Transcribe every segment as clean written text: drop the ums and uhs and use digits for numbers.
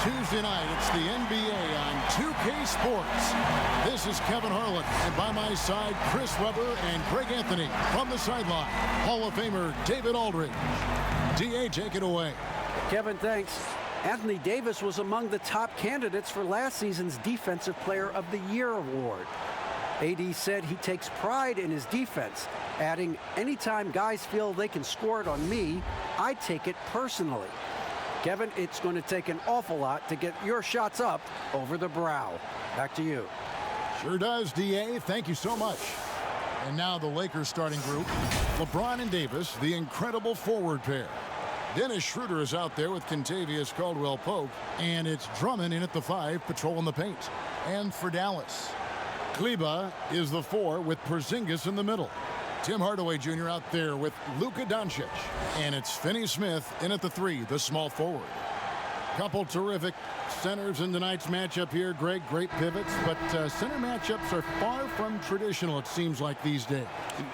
Tuesday night, it's the NBA on 2K Sports. This is Kevin Harlan, and by my side, Chris Webber and Greg Anthony. From the sideline, Hall of Famer David Aldridge. DA, take it away. Kevin, thanks. Anthony Davis was among the top candidates for last season's Defensive Player of the Year award. AD said he takes pride in his defense, adding, anytime guys feel they can score it on me, I take it personally. Kevin, it's going to take an awful lot to get your shots up over the brow. Back to you. Sure does, DA. Thank you so much. And now the Lakers starting group. LeBron and Davis, the incredible forward pair. Dennis Schroeder is out there with Kentavious Caldwell-Pope. And it's Drummond in at the 5, patrolling the paint. And for Dallas, Kleba is the 4 with Porzingis in the middle. Tim Hardaway Jr. out there with Luka Doncic. And it's Finney-Smith in at the 3, the small forward. Couple terrific centers in tonight's matchup here, Greg. Great pivots, but center matchups are far from traditional, it seems like, these days.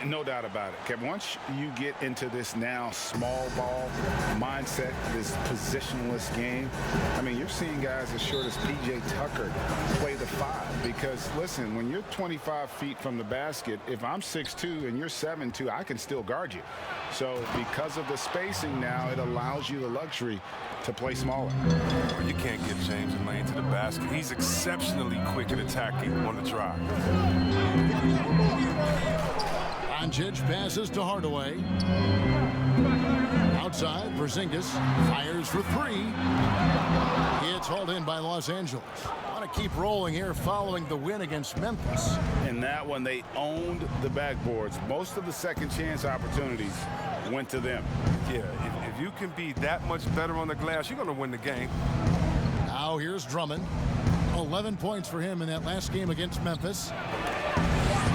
No doubt about it, Kevin. Once you get into this now small ball mindset, this positionless game, I mean, you're seeing guys as short as P.J. Tucker play the 5. Because, listen, when you're 25 feet from the basket, if I'm 6'2" and you're 7'2", I can still guard you. So because of the spacing now, it allows you the luxury to play smaller. Well, you can't get James in lane to the basket. He's exceptionally quick at attacking on the drive. Doncic passes to Hardaway. Outside, Porzingis fires for 3. It's hauled in by Los Angeles. Want to keep rolling here following the win against Memphis. In that one, they owned the backboards. Most of the second chance opportunities went to them. Yeah, if you can be that much better on the glass, you're going to win the game. Now here's Drummond. 11 points for him in that last game against Memphis.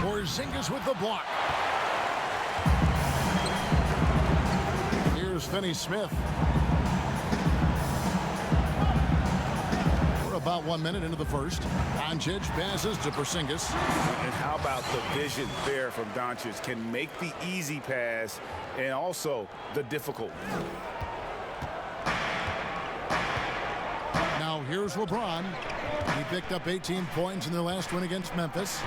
Porzingis with the block. Here's Finney-Smith. We're about 1 minute into the first. Doncic passes to Porzingis. And how about the vision there from Doncic? Can make the easy pass and also the difficult. Now here's LeBron. He picked up 18 points in their last win against Memphis.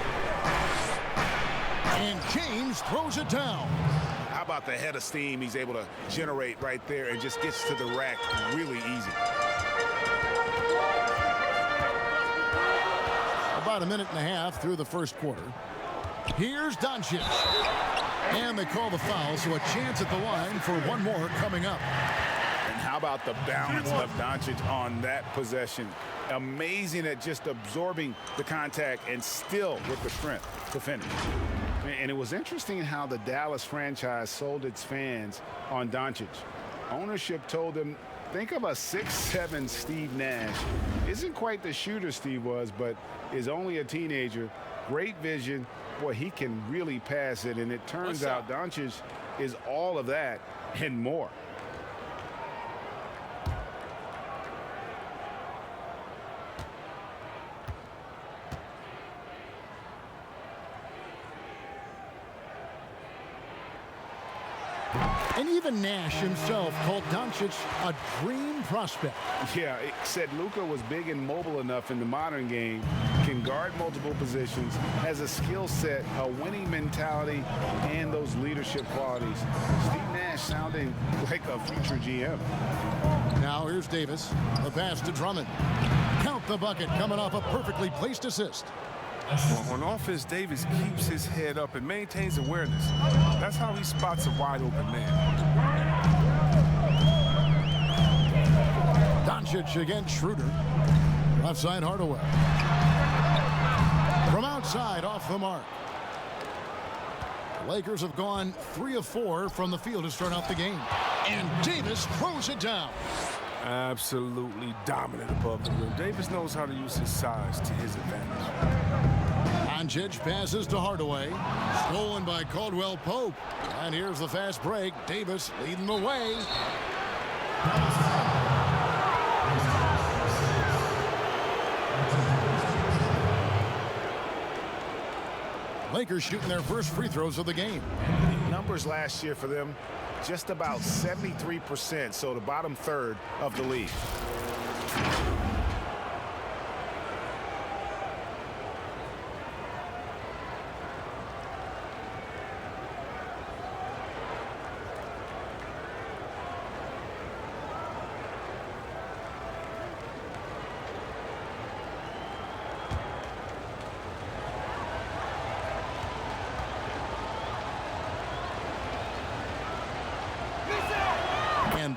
And James throws it down. How about the head of steam he's able to generate right there and just gets to the rack really easy. About a minute and a half through the first quarter. Here's Doncic. And they call the foul, so a chance at the line for one more coming up. And how about the balance of Doncic on that possession? Amazing at just absorbing the contact and still with the strength to finish. And it was interesting how the Dallas franchise sold its fans on Doncic. Ownership told them, think of a 6'7" Steve Nash. Isn't quite the shooter Steve was, but is only a teenager. Great vision. Boy, he can really pass it. And it turns out Doncic is all of that and more. And even Nash himself called Doncic a dream prospect. Yeah, it said Luka was big and mobile enough in the modern game, can guard multiple positions, has a skill set, a winning mentality, and those leadership qualities. Steve Nash sounding like a future GM. Now here's Davis. The pass to Drummond. Count the bucket coming off a perfectly placed assist. On offense, Davis keeps his head up and maintains awareness. That's how he spots a wide open man. Doncic against Schroeder. Left side Hardaway. From outside, off the mark. The Lakers have gone 3 of 4 from the field to start out the game. And Davis throws it down. Absolutely dominant above the rim. Davis knows how to use his size to his advantage. Doncic passes to Hardaway. Stolen by Caldwell-Pope. And here's the fast break. Davis leading the way. Lakers shooting their first free throws of the game. Numbers last year for them, just about 73%, so the bottom third of the league.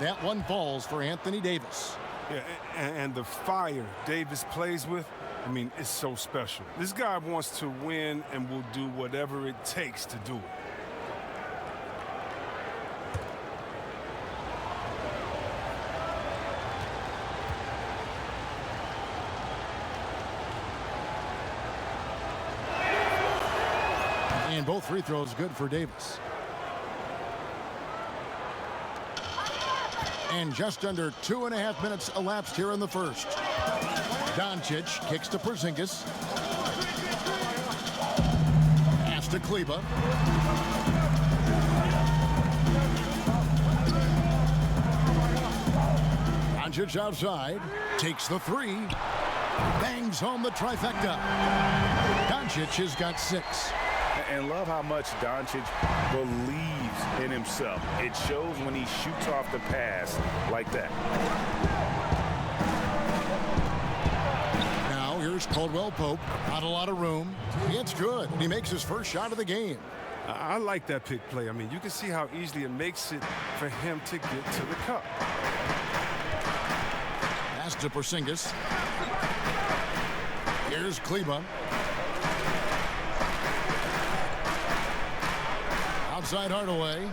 that one falls for Anthony Davis. Yeah, and the fire Davis plays with, I mean, it's so special. This guy wants to win and will do whatever it takes to do it. And both free throws good for Davis. And just under 2.5 minutes elapsed here in the first. Doncic kicks to Porzingis. Pass to Kleba. Doncic outside. Takes the three. Bangs home the trifecta. Doncic has got 6. And love how much Doncic believes in himself. It shows when he shoots off the pass like that. Now here's Caldwell Pope. Not a lot of room. It's good. He makes his first shot of the game. I like that pick play. I mean, you can see how easily it makes it for him to get to the cup. Pass to Porzingis. Here's Kleba. Outside Hardaway.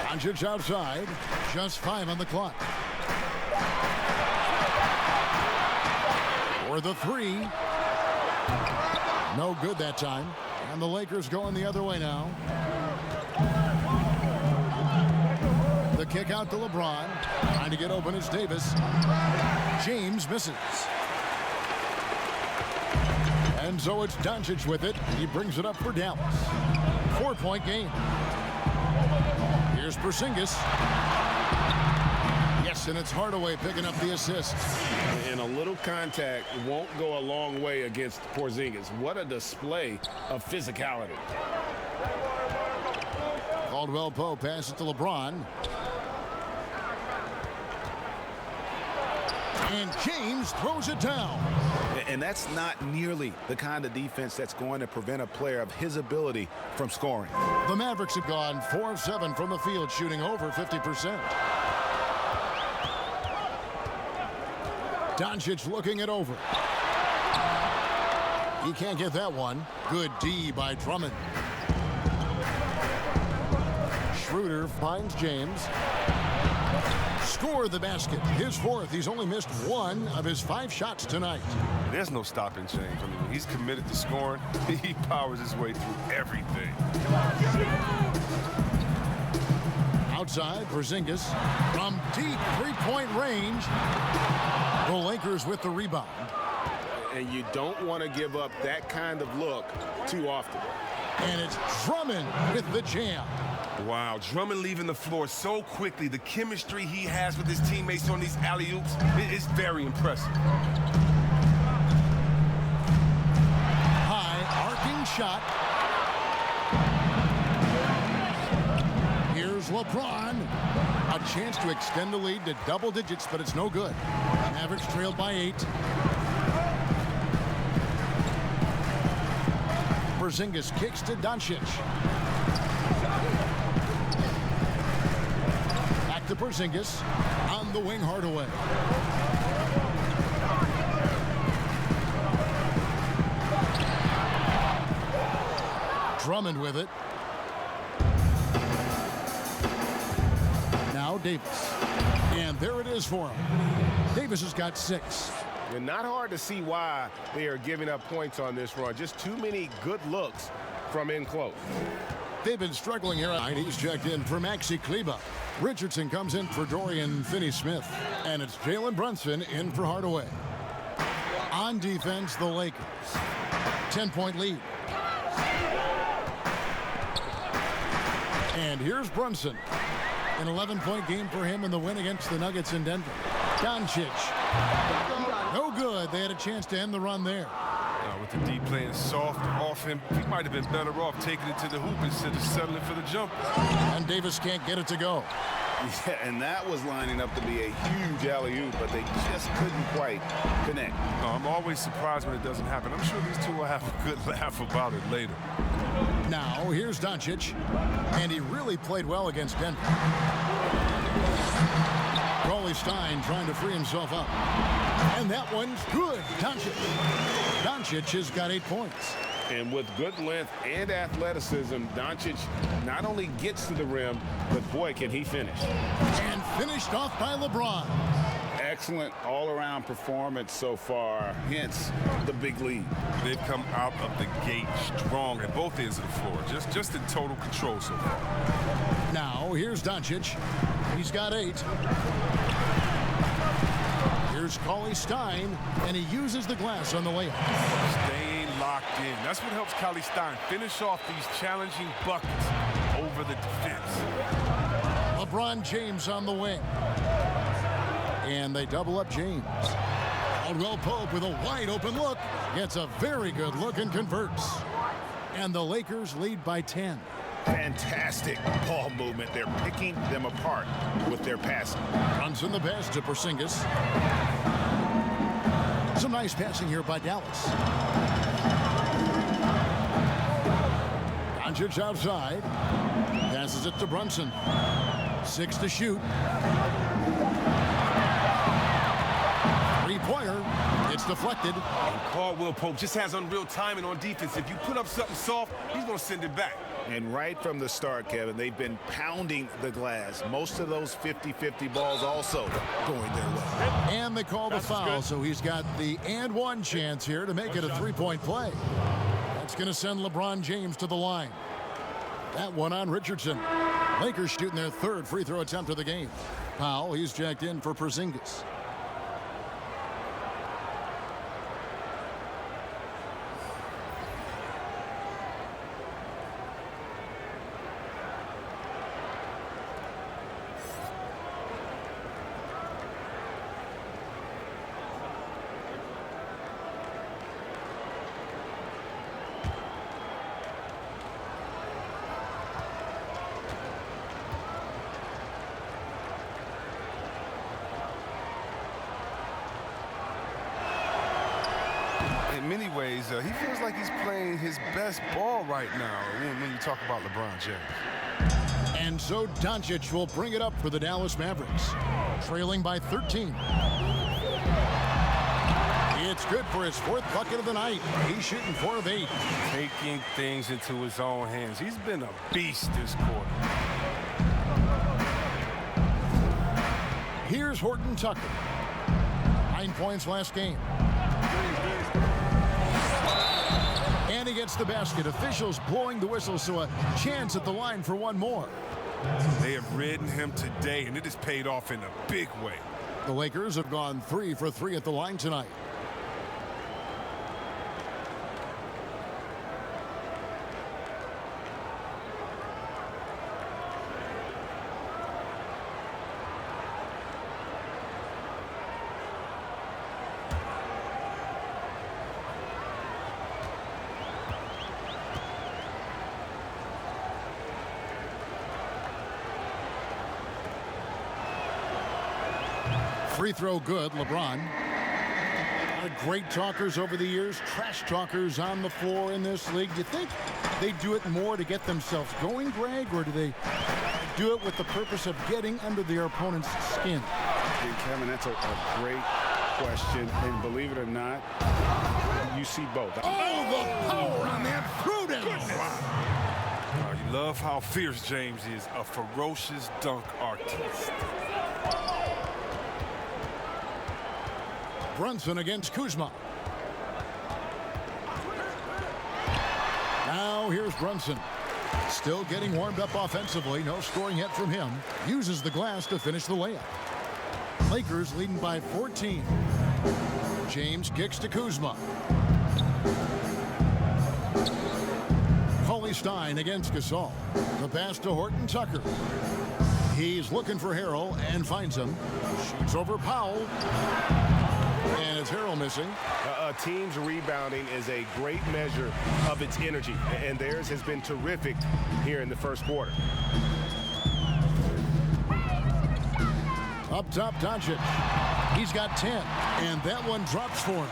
Doncic outside. Just 5 on the clock. For the three. No good that time. And the Lakers going the other way now. The kick out to LeBron. Trying to get open is Davis. James misses. And so it's Doncic with it. He brings it up for Dallas. 4-point game. Here's Porzingis. Yes, and it's Hardaway picking up the assist. And a little contact won't go a long way against Porzingis. What a display of physicality. Caldwell Pope passes to LeBron. And James throws it down. And that's not nearly the kind of defense that's going to prevent a player of his ability from scoring. The Mavericks have gone 4 of 7 from the field, shooting over 50%. Doncic looking it over. He can't get that one. Good D by Drummond. Schroeder finds James. Score the basket. His 4th. He's only missed 1 of his 5 shots tonight. There's no stopping James. I mean, when he's committed to scoring, he powers his way through everything. Outside, Porzingis from deep 3-point range. The Lakers with the rebound. And you don't want to give up that kind of look too often. And it's Drummond with the jam. Wow, Drummond leaving the floor so quickly. The chemistry he has with his teammates on these alley-oops is very impressive. High arcing shot. Here's LeBron. A chance to extend the lead to double digits, but it's no good. Mavericks trailed by 8. Porzingis kicks to Doncic. Back to Porzingis. On the wing, Hardaway. Drummond with it. Now Davis. And there it is for him. Davis has got 6. And not hard to see why they are giving up points on this run. Just too many good looks from in close. They've been struggling here. He's checked in for Maxi Kleba. Richardson comes in for Dorian Finney-Smith. And it's Jalen Brunson in for Hardaway. On defense, the Lakers. 10-point lead. And here's Brunson. An 11-point game for him in the win against the Nuggets in Denver. Doncic. No good. They had a chance to end the run there. With the D playing soft off him, he might have been better off taking it to the hoop instead of settling for the jump. And Davis can't get it to go. Yeah, and that was lining up to be a huge alley-oop, but they just couldn't quite connect. No, I'm always surprised when it doesn't happen. I'm sure these two will have a good laugh about it later. Now, here's Doncic. And he really played well against Denver. Stein trying to free himself up. And that one's good. Doncic has got 8 points. And with good length and athleticism, Doncic not only gets to the rim, but boy, can he finish. And finished off by LeBron. Excellent all-around performance so far, hence the big lead. They've come out of the gate strong at both ends of the floor, just in total control so far. Now, here's Doncic. He's got 8. Here's Stein, and he uses the glass on the layup. Staying locked in. That's what helps Stein finish off these challenging buckets over the defense. LeBron James on the wing. And they double up James. Caldwell Pope with a wide open look. Gets a very good look and converts. And the Lakers lead by 10. Fantastic ball movement. They're picking them apart with their passing. Brunson the pass to Porzingis. Some nice passing here by Dallas. Doncic outside. Passes it to Brunson. 6 to shoot. Three-pointer. It's deflected. And Caldwell Pope just has unreal timing on defense. If you put up something soft, he's going to send it back. And right from the start, Kevin, they've been pounding the glass. Most of those 50-50 balls also going their way. And they call the foul, so he's got the and one chance here to make it a three-point play. That's going to send LeBron James to the line. That one on Richardson. Lakers shooting their 3rd free throw attempt of the game. Powell, he's jacked in for Porzingis. In many ways, he feels like he's playing his best ball right now when you talk about LeBron James. And so Doncic will bring it up for the Dallas Mavericks, trailing by 13. It's good for his 4th bucket of the night. He's shooting 4 of 8. Taking things into his own hands. He's been a beast this quarter. Here's Horton Tucker. 9 points last game. And he gets the basket. Officials blowing the whistle, so a chance at the line for one more. They have ridden him today, and it has paid off in a big way. The Lakers have gone 3 for 3 at the line tonight. Free throw good, LeBron. A lot of great talkers over the years, trash talkers on the floor in this league. Do you think they do it more to get themselves going, Greg, or do they do it with the purpose of getting under their opponent's skin? Hey, Kevin, that's a great question, and believe it or not, you see both. Oh, the power on that prudence! You love how fierce James is, a ferocious dunk artist. Brunson against Kuzma. Now here's Brunson. Still getting warmed up offensively. No scoring yet from him. Uses the glass to finish the layup. Lakers leading by 14. James kicks to Kuzma. Stein against Gasol. The pass to Horton Tucker. He's looking for Harrell and finds him. Shoots over Powell. And it's Harrell missing. A team's rebounding is a great measure of its energy, and theirs has been terrific here in the first quarter. Up top, Doncic. He's got 10, and that one drops for him.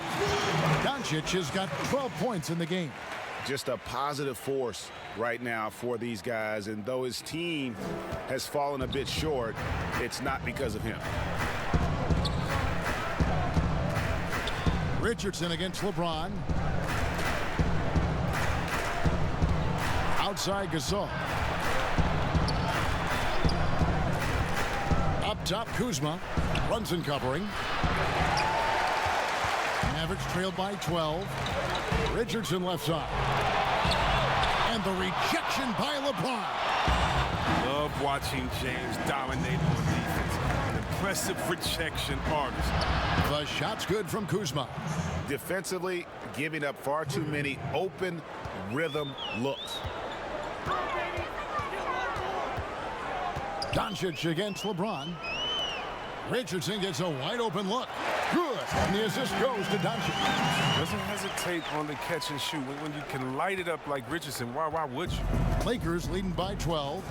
Doncic has got 12 points in the game. just a positive force right now for these guys. And though his team has fallen a bit short, it's not because of him. Richardson against LeBron. Outside Gasol. Up top Kuzma. Brunson covering. Mavericks trailed by 12. Richardson left side. And the rejection by LeBron. Love watching James dominate on defense. An impressive rejection artist. The shot's good from Kuzma. Defensively, giving up far too many open rhythm looks. Doncic against LeBron. Richardson gets a wide open look. Good. And the assist goes to Doncic. Doesn't hesitate on the catch and shoot. When you can light it up like Richardson, why would you? Lakers leading by 12.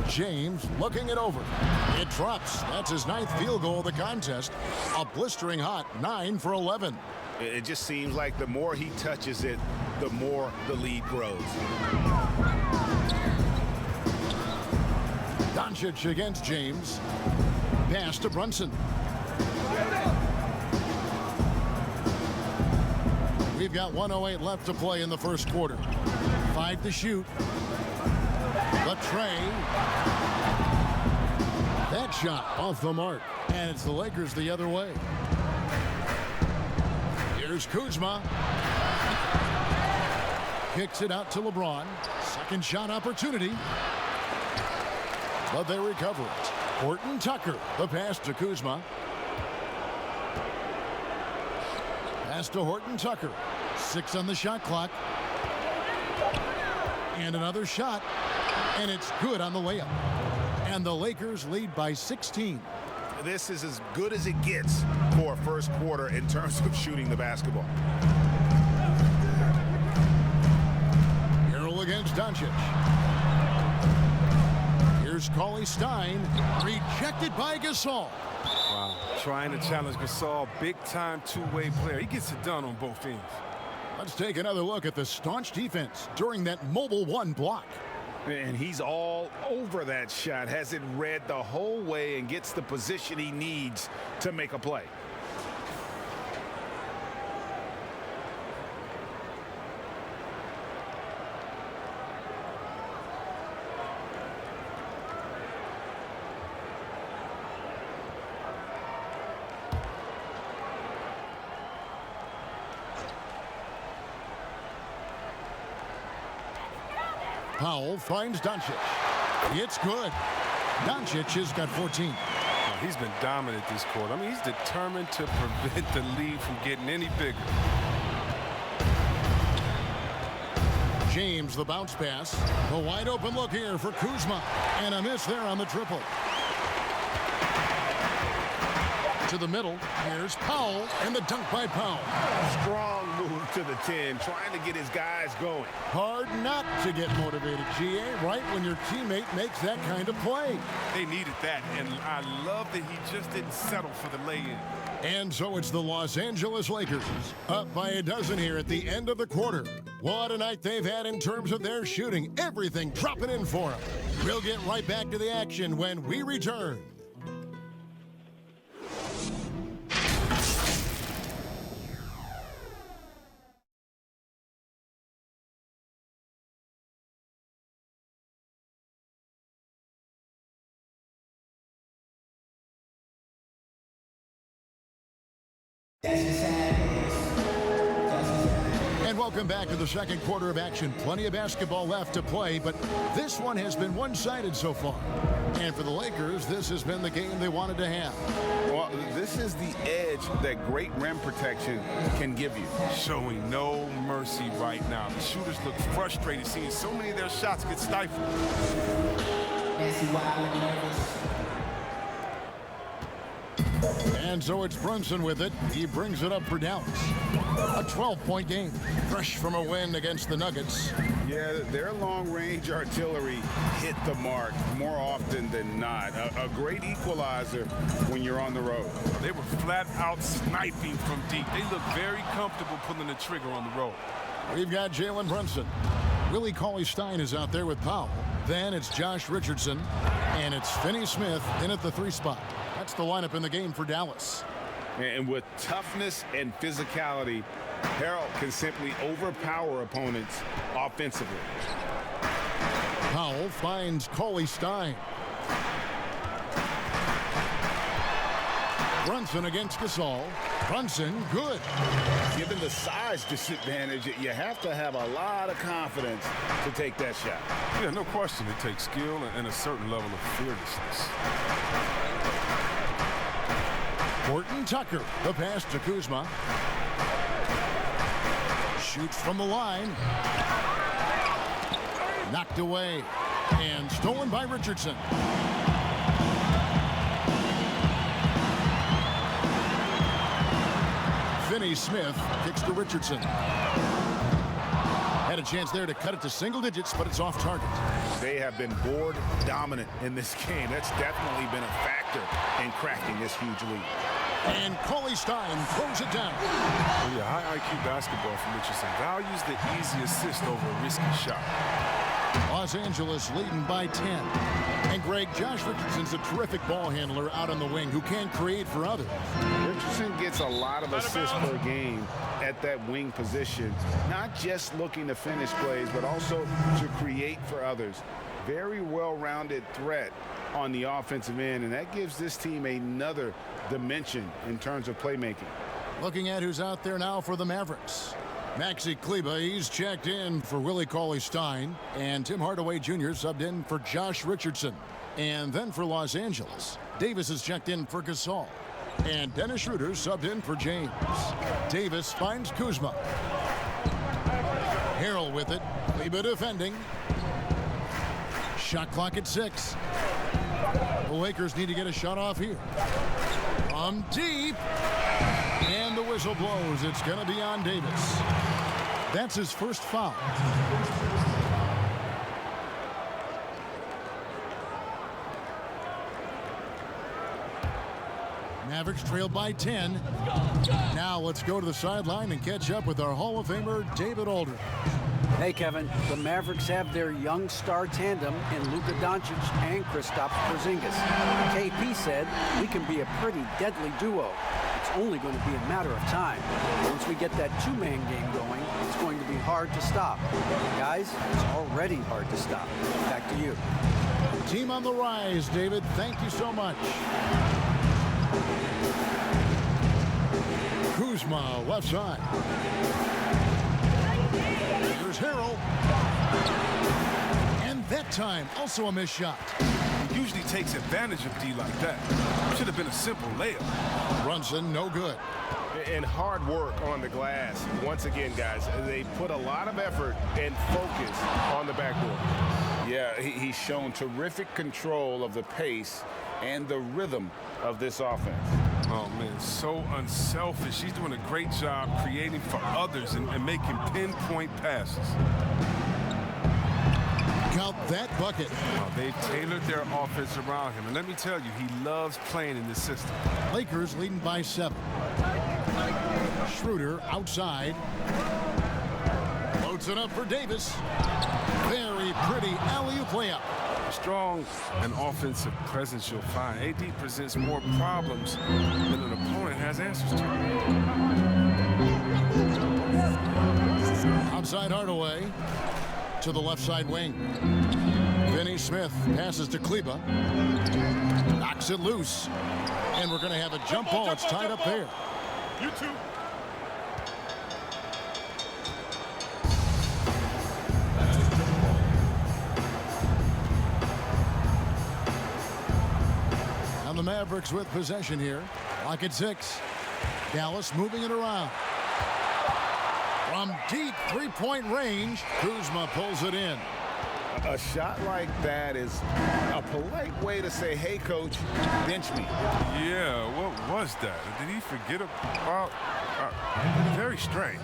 James looking it over. It drops. That's his 9th field goal of the contest. A blistering hot 9 for 11. It just seems like the more he touches it, the more the lead grows. Doncic against James. Pass to Brunson. We've got 1:08 left to play in the first quarter. 5 to shoot. The tray. That shot off the mark. And it's the Lakers the other way. Here's Kuzma. Kicks it out to LeBron. Second shot opportunity. But they recover it. Horton Tucker, the pass to Kuzma. Pass to Horton Tucker. 6 on the shot clock. And another shot. And it's good on the layup. And the Lakers lead by 16. This is as good as it gets for a first quarter in terms of shooting the basketball. Harrell against Doncic. Here's Cauley Stein, rejected by Gasol. Wow, trying to challenge Gasol, big-time two-way player. He gets it done on both ends. Let's take another look at the staunch defense during that mobile 1 block. And he's all over that shot, has it read the whole way and gets the position he needs to make a play. Powell finds Doncic. It's good. Doncic has got 14. He's been dominant this quarter. I mean, he's determined to prevent the lead from getting any bigger. James, the bounce pass. A wide open look here for Kuzma. And a miss there on the triple. To the middle. Here's Powell. And the dunk by Powell. Strong move to the 10, trying to get his guys going. Hard not to get motivated, GA, right when your teammate makes that kind of play. They needed that, and I love that he just didn't settle for the lay-in. And so it's the Los Angeles Lakers, up by a dozen here at the end of the quarter. What a night they've had in terms of their shooting. Everything dropping in for them. We'll get right back to the action when we return. And welcome back to the second quarter of action. Plenty of basketball left to play, but this one has been one-sided so far. And for the Lakers, this has been the game they wanted to have. Well, this is the edge that great rim protection can give you. Showing no mercy right now. The shooters look frustrated, seeing so many of their shots get stifled. And so it's Brunson with it. He brings it up for Dallas. A 12-point game. Fresh from a win against the Nuggets. Yeah, their long-range artillery hit the mark more often than not. A great equalizer when you're on the road. They were flat out sniping from deep. They look very comfortable pulling the trigger on the road. We've got Jalen Brunson. Willie Cauley-Stein is out there with Powell. Then it's Josh Richardson. And it's Finney Smith in at the 3 spot. That's the lineup in the game for Dallas. And with toughness and physicality, Harold can simply overpower opponents offensively. Powell finds Cauley-Stein. Brunson against Gasol. Brunson, good. Given the size disadvantage, you have to have a lot of confidence to take that shot. Yeah, no question. It takes skill and a certain level of fearlessness. Horton Tucker, the pass to Kuzma. Shoots from the line. Knocked away. And stolen by Richardson. Finney Smith kicks to Richardson. Had a chance there to cut it to single digits, but it's off target. They have been board dominant in this game. That's definitely been a factor in cracking this huge lead. And Cauley-Stein throws it down. Well, yeah, high IQ basketball from Richardson. Values the easy assist over a risky shot. Los Angeles leading by 10. And Greg, Josh Richardson's a terrific ball handler out on the wing who can create for others. Richardson gets a lot of assists per game at that wing position, not just looking to finish plays, but also to create for others. Very well-rounded threat on the offensive end, and that gives this team another dimension in terms of playmaking. Looking at who's out there now for the Mavericks. Maxi Kleber, he's checked in for Willie Cauley-Stein, and Tim Hardaway Jr. subbed in for Josh Richardson. And then for Los Angeles, Davis is checked in for Gasol. And Dennis Schroeder subbed in for James. Davis finds Kuzma. Harrell with it. Kleber defending. Shot clock at 6. The Lakers need to get a shot off here. From deep. And the whistle blows. It's going to be on Davis. That's his first foul. Mavericks trailed by 10. Now let's go to the sideline and catch up with our Hall of Famer, David Aldridge. Hey, Kevin, the Mavericks have their young star tandem in Luka Doncic and Kristaps Porzingis. KP said, we can be a pretty deadly duo. It's only going to be a matter of time. Once we get that two-man game going, it's going to be hard to stop. Guys, it's already hard to stop. Back to you. Team on the rise, David. Thank you so much. Kuzma, left side. Here's Harrell. And that time, also a missed shot. He usually takes advantage of D like that. Should have been a simple layup. Brunson, no good. And hard work on the glass. Once again, guys, they put a lot of effort and focus on the backboard. Yeah, he's shown terrific control of the pace and the rhythm of this offense. Oh, man, so unselfish. He's doing a great job creating for others and making pinpoint passes. Count that bucket. They've tailored their offense around him. And let me tell you, he loves playing in this system. Lakers leading by 7. Schroeder outside. Loads it up for Davis. Very pretty alley-oop layup. Strong and offensive presence you'll find. AD presents more problems than an opponent has answers to. Outside Hardaway to the left side wing. Finney Smith passes to Kleber. Knocks it loose. And we're going to have a jump ball. It's tied up there. You too. The Mavericks with possession here. Clock at 6. Dallas moving it around. From deep three-point range, Kuzma pulls it in. A shot like that is a polite way to say, hey, coach, bench me. Yeah, what was that? Did he forget about? Very strange.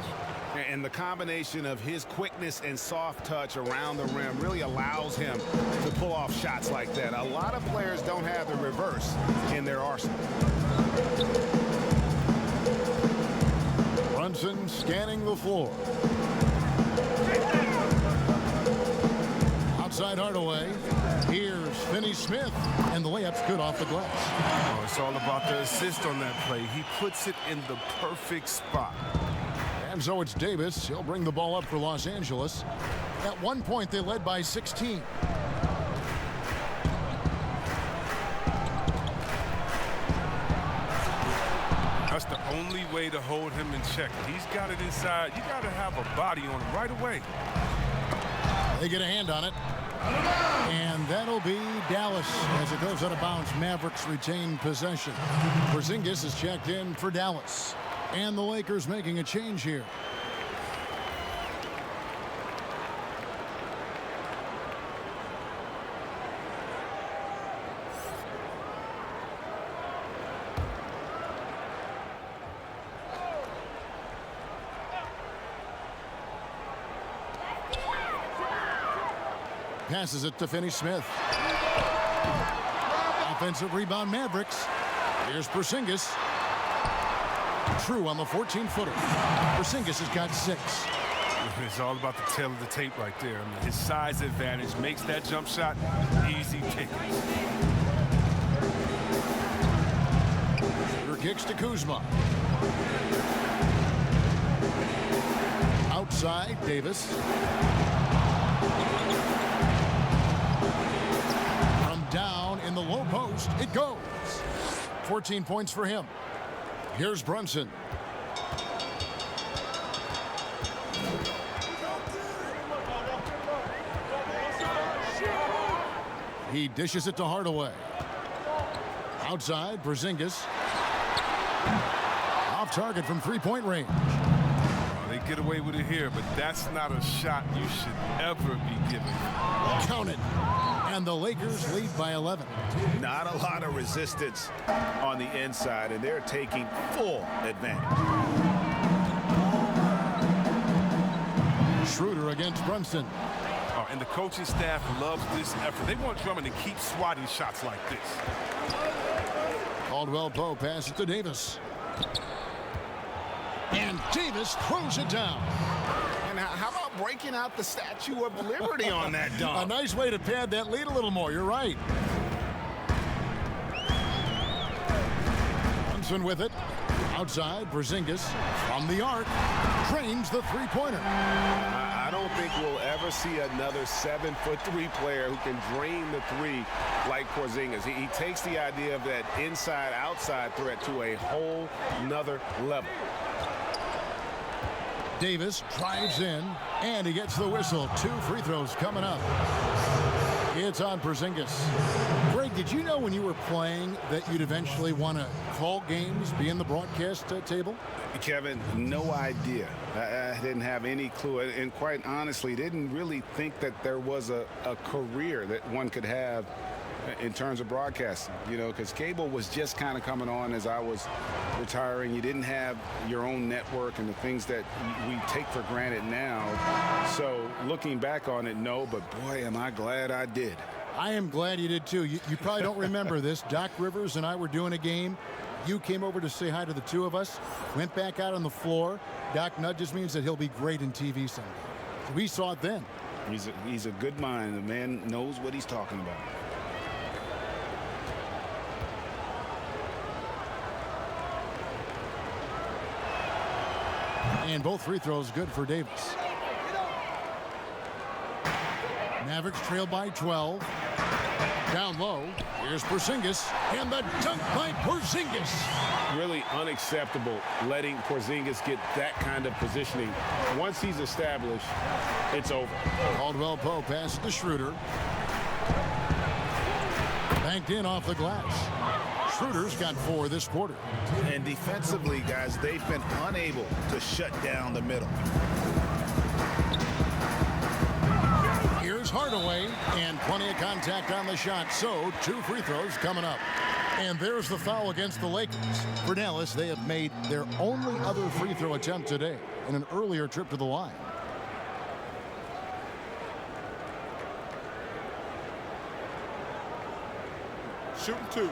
And the combination of his quickness and soft touch around the rim really allows him to pull off shots like that. A lot of players don't have the reverse in their arsenal. Brunson scanning the floor. Outside Hardaway. Here's Finney-Smith, and the layup's good off the glass. Oh, it's all about the assist on that play. He puts it in the perfect spot. And so it's Davis. He'll bring the ball up for Los Angeles. At one point, they led by 16. That's the only way to hold him in check. He's got it inside. You got to have a body on him right away. They get a hand on it. And that'll be Dallas as it goes out of bounds. Mavericks retain possession. Porzingis is checked in for Dallas. And the Lakers making a change here. Passes it to Finney-Smith. Offensive rebound, Mavericks. Here's Porzingis. True on the 14-footer. Porzingis has got 6. It's all about the tail of the tape right there. I mean, his size advantage makes that jump shot easy pickings. Shooter kicks to Kuzma. Outside, Davis. From down in the low post, it goes. 14 points for him. Here's Brunson. He dishes it to Hardaway. Outside, Porzingis. Off target from three-point range. They get away with it here, but that's not a shot you should ever be given. Count it. And the Lakers lead by 11. Not a lot of resistance on the inside, and they're taking full advantage. Schroeder against Brunson. Oh, and the coaching staff loves this effort. They want Drummond to keep swatting shots like this. Caldwell Pope passes to Davis. And Davis throws it down. And how about breaking out the Statue of Liberty on that A dunk? nice way to pad that lead a little more. You're right. Brunson with it. Outside, Porzingis from the arc. Drains the three-pointer. I don't think we'll ever see another 7'3" player who can drain the three like Porzingis. He takes the idea of that inside-outside threat to a whole nother level. Davis drives in, and he gets the whistle. 2 free throws coming up. It's on Porzingis. Greg, did you know when you were playing that you'd eventually want to call games, be in the broadcast table? Kevin, no idea. I didn't have any clue, and quite honestly, didn't really think that there was a career that one could have in terms of broadcasting, you know, because cable was just kind of coming on as I was retiring. You didn't have your own network and the things that we take for granted now. So looking back on it, no, but boy, am I glad I did. I am glad you did too. You probably don't remember this. Doc Rivers and I were doing a game. You came over to say hi to the two of us, went back out on the floor. Doc nudges me and said he'll be great in TV someday. So we saw it then. He's a good mind. The man knows what he's talking about. And both free throws good for Davis. Mavericks trail by 12. Down low. Here's Porzingis. And the dunk by Porzingis. Really unacceptable letting Porzingis get that kind of positioning. Once he's established, it's over. Caldwell Pope passes to Schroeder. Banked in off the glass. Schroeder's got 4 this quarter. And defensively, guys, they've been unable to shut down the middle. Here's Gives Hardaway, and plenty of contact on the shot. So 2 free throws coming up. And there's the foul against the Lakers. For Dallas, they have made their only other free throw attempt today in an earlier trip to the line. Shooting 2.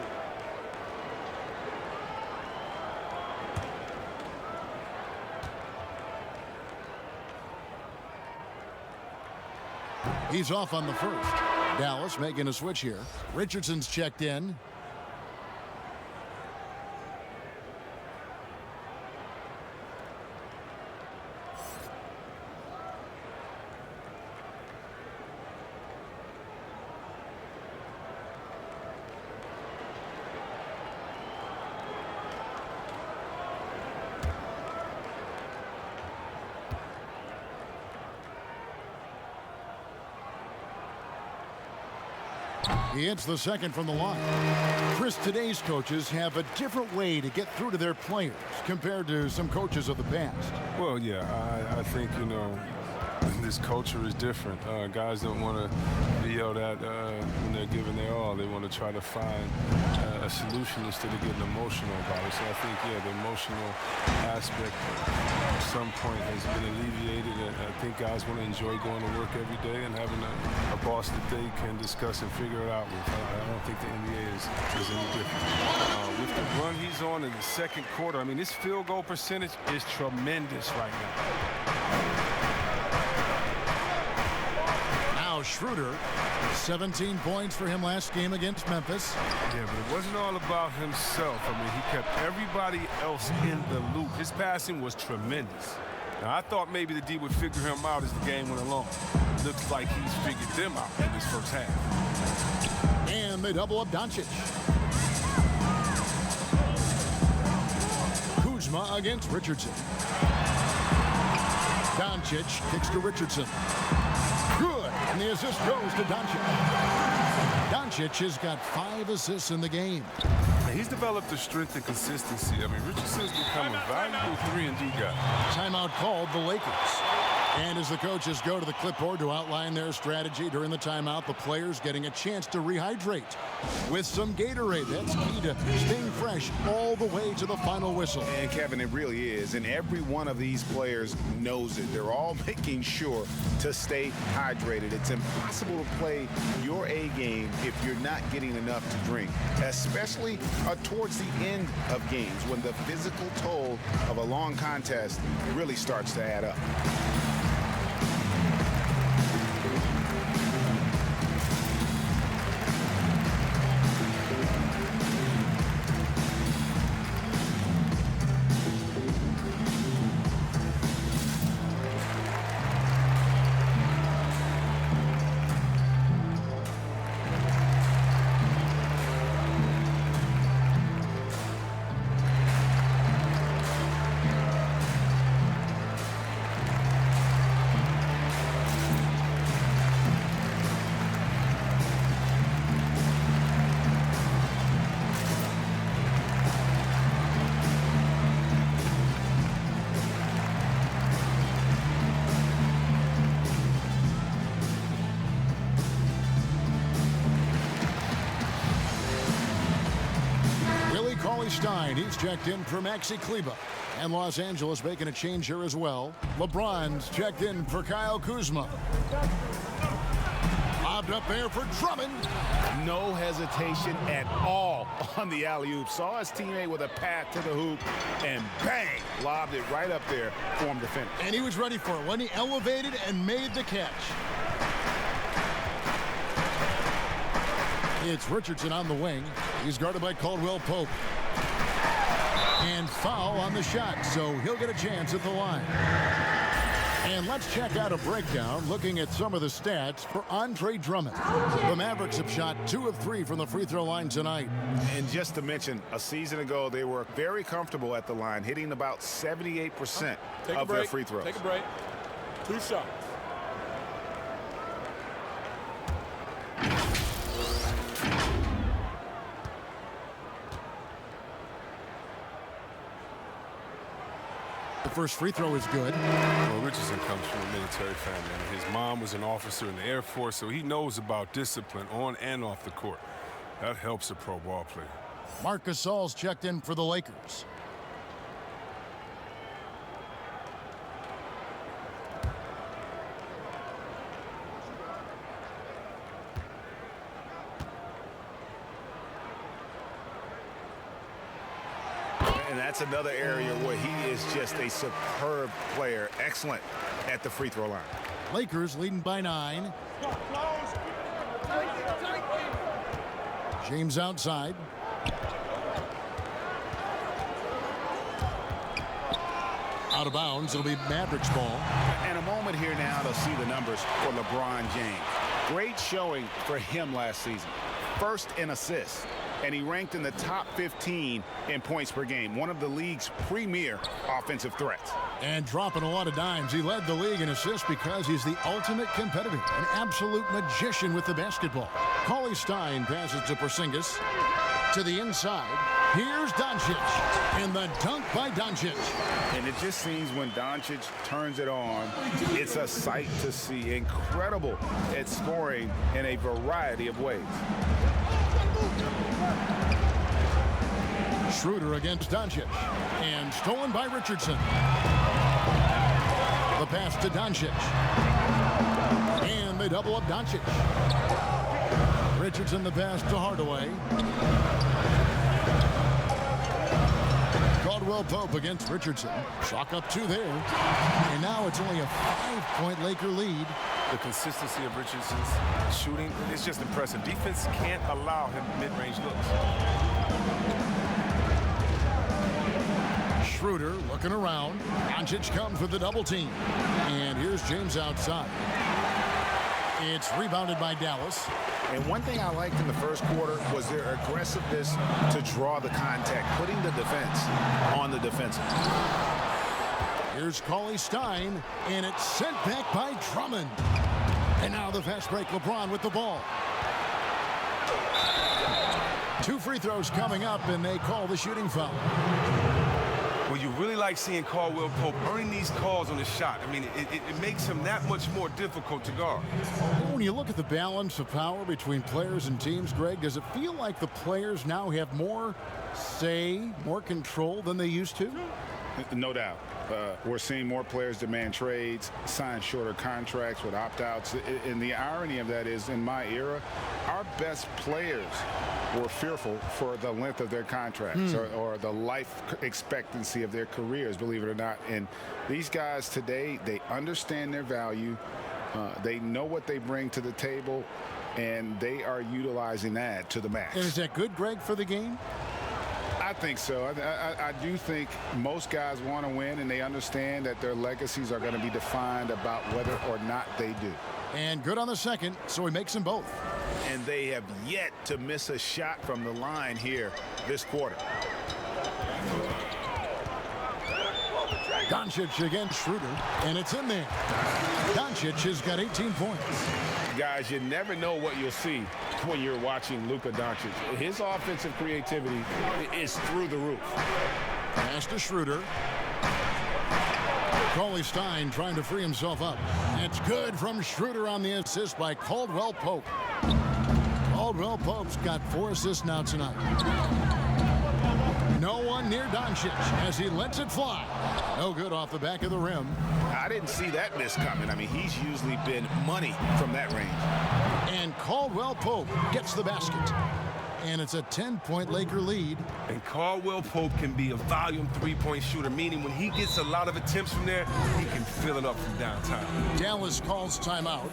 He's off on the first. Dallas making a switch here. Richardson's checked in. He hits the second from the line. Chris, today's coaches have a different way to get through to their players compared to some coaches of the past. Well, yeah, I think, you know, this culture is different. Guys don't want to be yelled at when they're giving their all. They want to try to find a solution instead of getting emotional about it. So I think, yeah, the emotional aspect at some point has been alleviated. I think guys want to enjoy going to work every day and having a boss that they can discuss and figure it out with. I don't think the NBA is any different. With the run he's on in the second quarter, I mean, his field goal percentage is tremendous right now. Schroeder, 17 points for him last game against Memphis. Yeah, but it wasn't all about himself. I mean, he kept everybody else in the loop. His passing was tremendous. Now, I thought maybe the D would figure him out as the game went along. Looks like he's figured them out in this first half. And they double up Doncic. Kuzma against Richardson. Doncic kicks to Richardson. Good, and the assist goes to Doncic. Doncic has got 5 assists in the game. He's developed the strength and consistency. I mean, Richardson's become a valuable 3-and-D guy. Timeout called the Lakers. And as the coaches go to the clipboard to outline their strategy during the timeout, the players getting a chance to rehydrate with some Gatorade. That's key to staying fresh all the way to the final whistle. And Kevin, it really is. And every one of these players knows it. They're all making sure to stay hydrated. It's impossible to play your A game if you're not getting enough to drink, especially towards the end of games when the physical toll of a long contest really starts to add up. Stein, he's checked in for Maxi Kleber. And Los Angeles making a change here as well. LeBron's checked in for Kyle Kuzma. Lobbed up there for Drummond. No hesitation at all on the alley-oop. Saw his teammate with a path to the hoop, and bang, lobbed it right up there for him to finish. And he was ready for it when he elevated and made the catch. It's Richardson on the wing. He's guarded by Caldwell Pope. And foul on the shot, so he'll get a chance at the line. And let's check out a breakdown looking at some of the stats for Andre Drummond. The Mavericks have shot 2 of 3 from the free throw line tonight. And just to mention, a season ago, they were very comfortable at the line, hitting about 78% of their free throws. Take a break. 2 shots. The first free throw is good. Well, Richardson comes from a military family. I mean, his mom was an officer in the Air Force, so he knows about discipline on and off the court. That helps a pro ball player. Marc Gasol's checked in for the Lakers. And that's another area where he is just a superb player. Excellent at the free throw line. Lakers leading by 9. James outside. Out of bounds. It'll be Mavericks ball. And a moment here now to see the numbers for LeBron James. Great showing for him last season. First in assists. And he ranked in the top 15 in points per game, one of the league's premier offensive threats. And dropping a lot of dimes. He led the league in assists because he's the ultimate competitor, an absolute magician with the basketball. Cauley Stein passes to Porzingis. To the inside. Here's Doncic. And the dunk by Doncic. And it just seems when Doncic turns it on, it's a sight to see. Incredible at scoring in a variety of ways. Schroeder against Doncic. And stolen by Richardson. The pass to Doncic. And they double up Doncic. Richardson the pass to Hardaway. Caldwell Pope against Richardson. Chalk up 2 there. And now it's only a 5-point Laker lead. The consistency of Richardson's shooting is just impressive. Defense can't allow him mid-range looks. Schroeder looking around. Doncic comes with the double team. And here's James outside. It's rebounded by Dallas. And one thing I liked in the first quarter was their aggressiveness to draw the contact, putting the defense on the defensive. Here's Cauley Stein, and it's sent back by Drummond. And now the fast break, LeBron with the ball. 2 free throws coming up, and they call the shooting foul. Well, you really like seeing Caldwell Pope earning these calls on the shot. I mean, it makes him that much more difficult to guard. When you look at the balance of power between players and teams, Greg, does it feel like the players now have more say, more control than they used to? No doubt. We're seeing more players demand trades, sign shorter contracts with opt-outs. And the irony of that is, in my era, our best players were fearful for the length of their contracts or the life expectancy of their careers, believe it or not. And these guys today, they understand their value. They know what they bring to the table, and they are utilizing that to the max. And is that good, Greg, for the game? I think so. I do think most guys want to win, and they understand that their legacies are going to be defined about whether or not they do. And good on the second, so he makes them both. And they have yet to miss a shot from the line here this quarter. Doncic against Schroeder, and it's in there. Doncic has got 18 points. Guys, you never know what you'll see when you're watching Luka Doncic. His offensive creativity is through the roof. Pass to Schroeder. Cauley Stein trying to free himself up. It's good from Schroeder on the assist by Caldwell Pope. Caldwell Pope's got 4 assists now tonight. No one near Doncic as he lets it fly. No good off the back of the rim. I didn't see that miss coming. I mean, he's usually been money from that range. And Caldwell Pope gets the basket. And it's a 10-point Laker lead. And Caldwell Pope can be a volume 3-point shooter, meaning when he gets a lot of attempts from there, he can fill it up from downtown. Dallas calls timeout.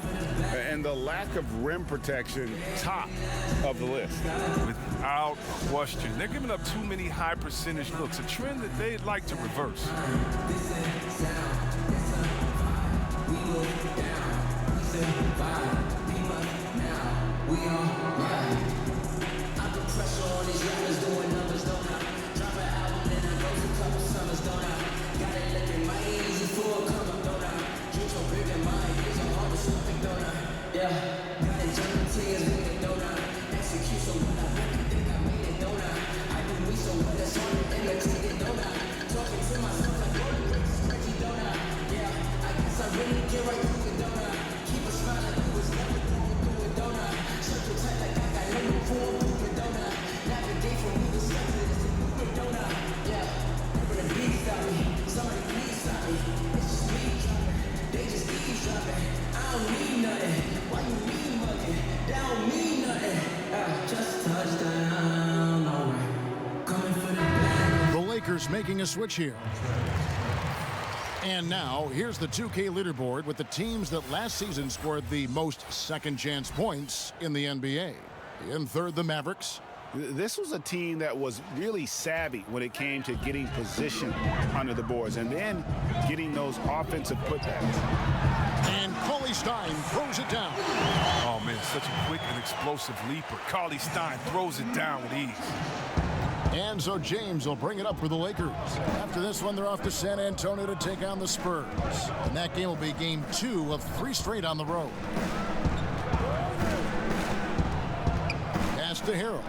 And the lack of rim protection, top of the list. Without question. They're giving up too many high percentage looks, a trend that they'd like to reverse. I don't need nothing. Why you mean mugging? That don't mean nothing. Just touchdown. Alright. Coming for the bag. The Lakers making a switch here. And now, here's the 2K leaderboard with the teams that last season scored the most second-chance points in the NBA. In third, the Mavericks. This was a team that was really savvy when it came to getting position under the boards and then getting those offensive putbacks. And Cauley Stein throws it down. Oh, man, such a quick and explosive leaper. Cauley Stein throws it down with ease. And so James will bring it up for the Lakers. After this one, they're off to San Antonio to take on the Spurs. And that game will be game 2 of 3 straight on the road. Pass to Harrell.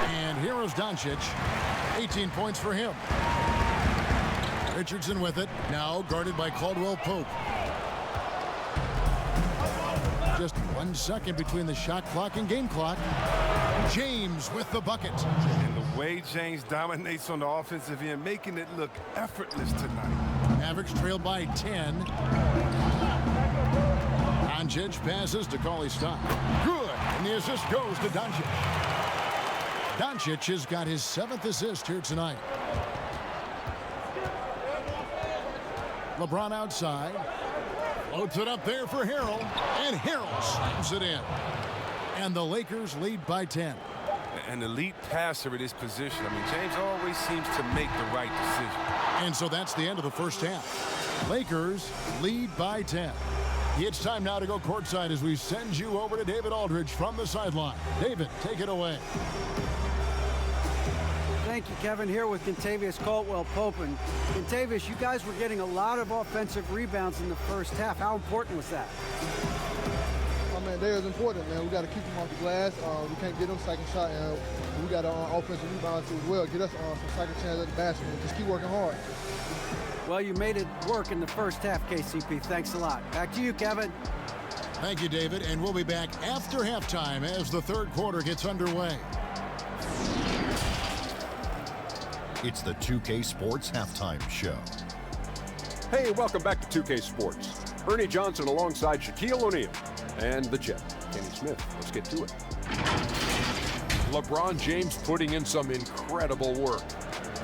And here's Doncic. 18 points for him. Richardson with it. Now guarded by Caldwell Pope. Just 1 second between the shot clock and game clock. James with the bucket. And the way James dominates on the offensive end, making it look effortless tonight. Mavericks trailed by 10. Doncic passes to Cauley Stein. Good. And the assist goes to Doncic. Doncic has got his 7th assist here tonight. LeBron outside. Floats it up there for Harrell. And Harrell slams it in. And the Lakers lead by 10. An elite passer at his position. I mean, James always seems to make the right decision. And so that's the end of the first half. Lakers lead by 10. It's time now to go courtside as we send you over to David Aldridge from the sideline. David, take it away. Thank you, Kevin. Here with Kentavious Caldwell-Pope. And Kentavious, you guys were getting a lot of offensive rebounds in the first half. How important was that? Oh, man, they was important, man. We got to keep them off the glass. We can't get them second shot, and we got offensive rebounds as well. Get us some second chance at the basket and just keep working hard. Well, you made it work in the first half, KCP. Thanks a lot. Back to you, Kevin. Thank you, David. And we'll be back after halftime as the third quarter gets underway. It's the 2K Sports Halftime Show. Hey, welcome back to 2K Sports. Ernie Johnson alongside Shaquille O'Neal and the Jet, Kenny Smith. Let's get to it. LeBron James putting in some incredible work.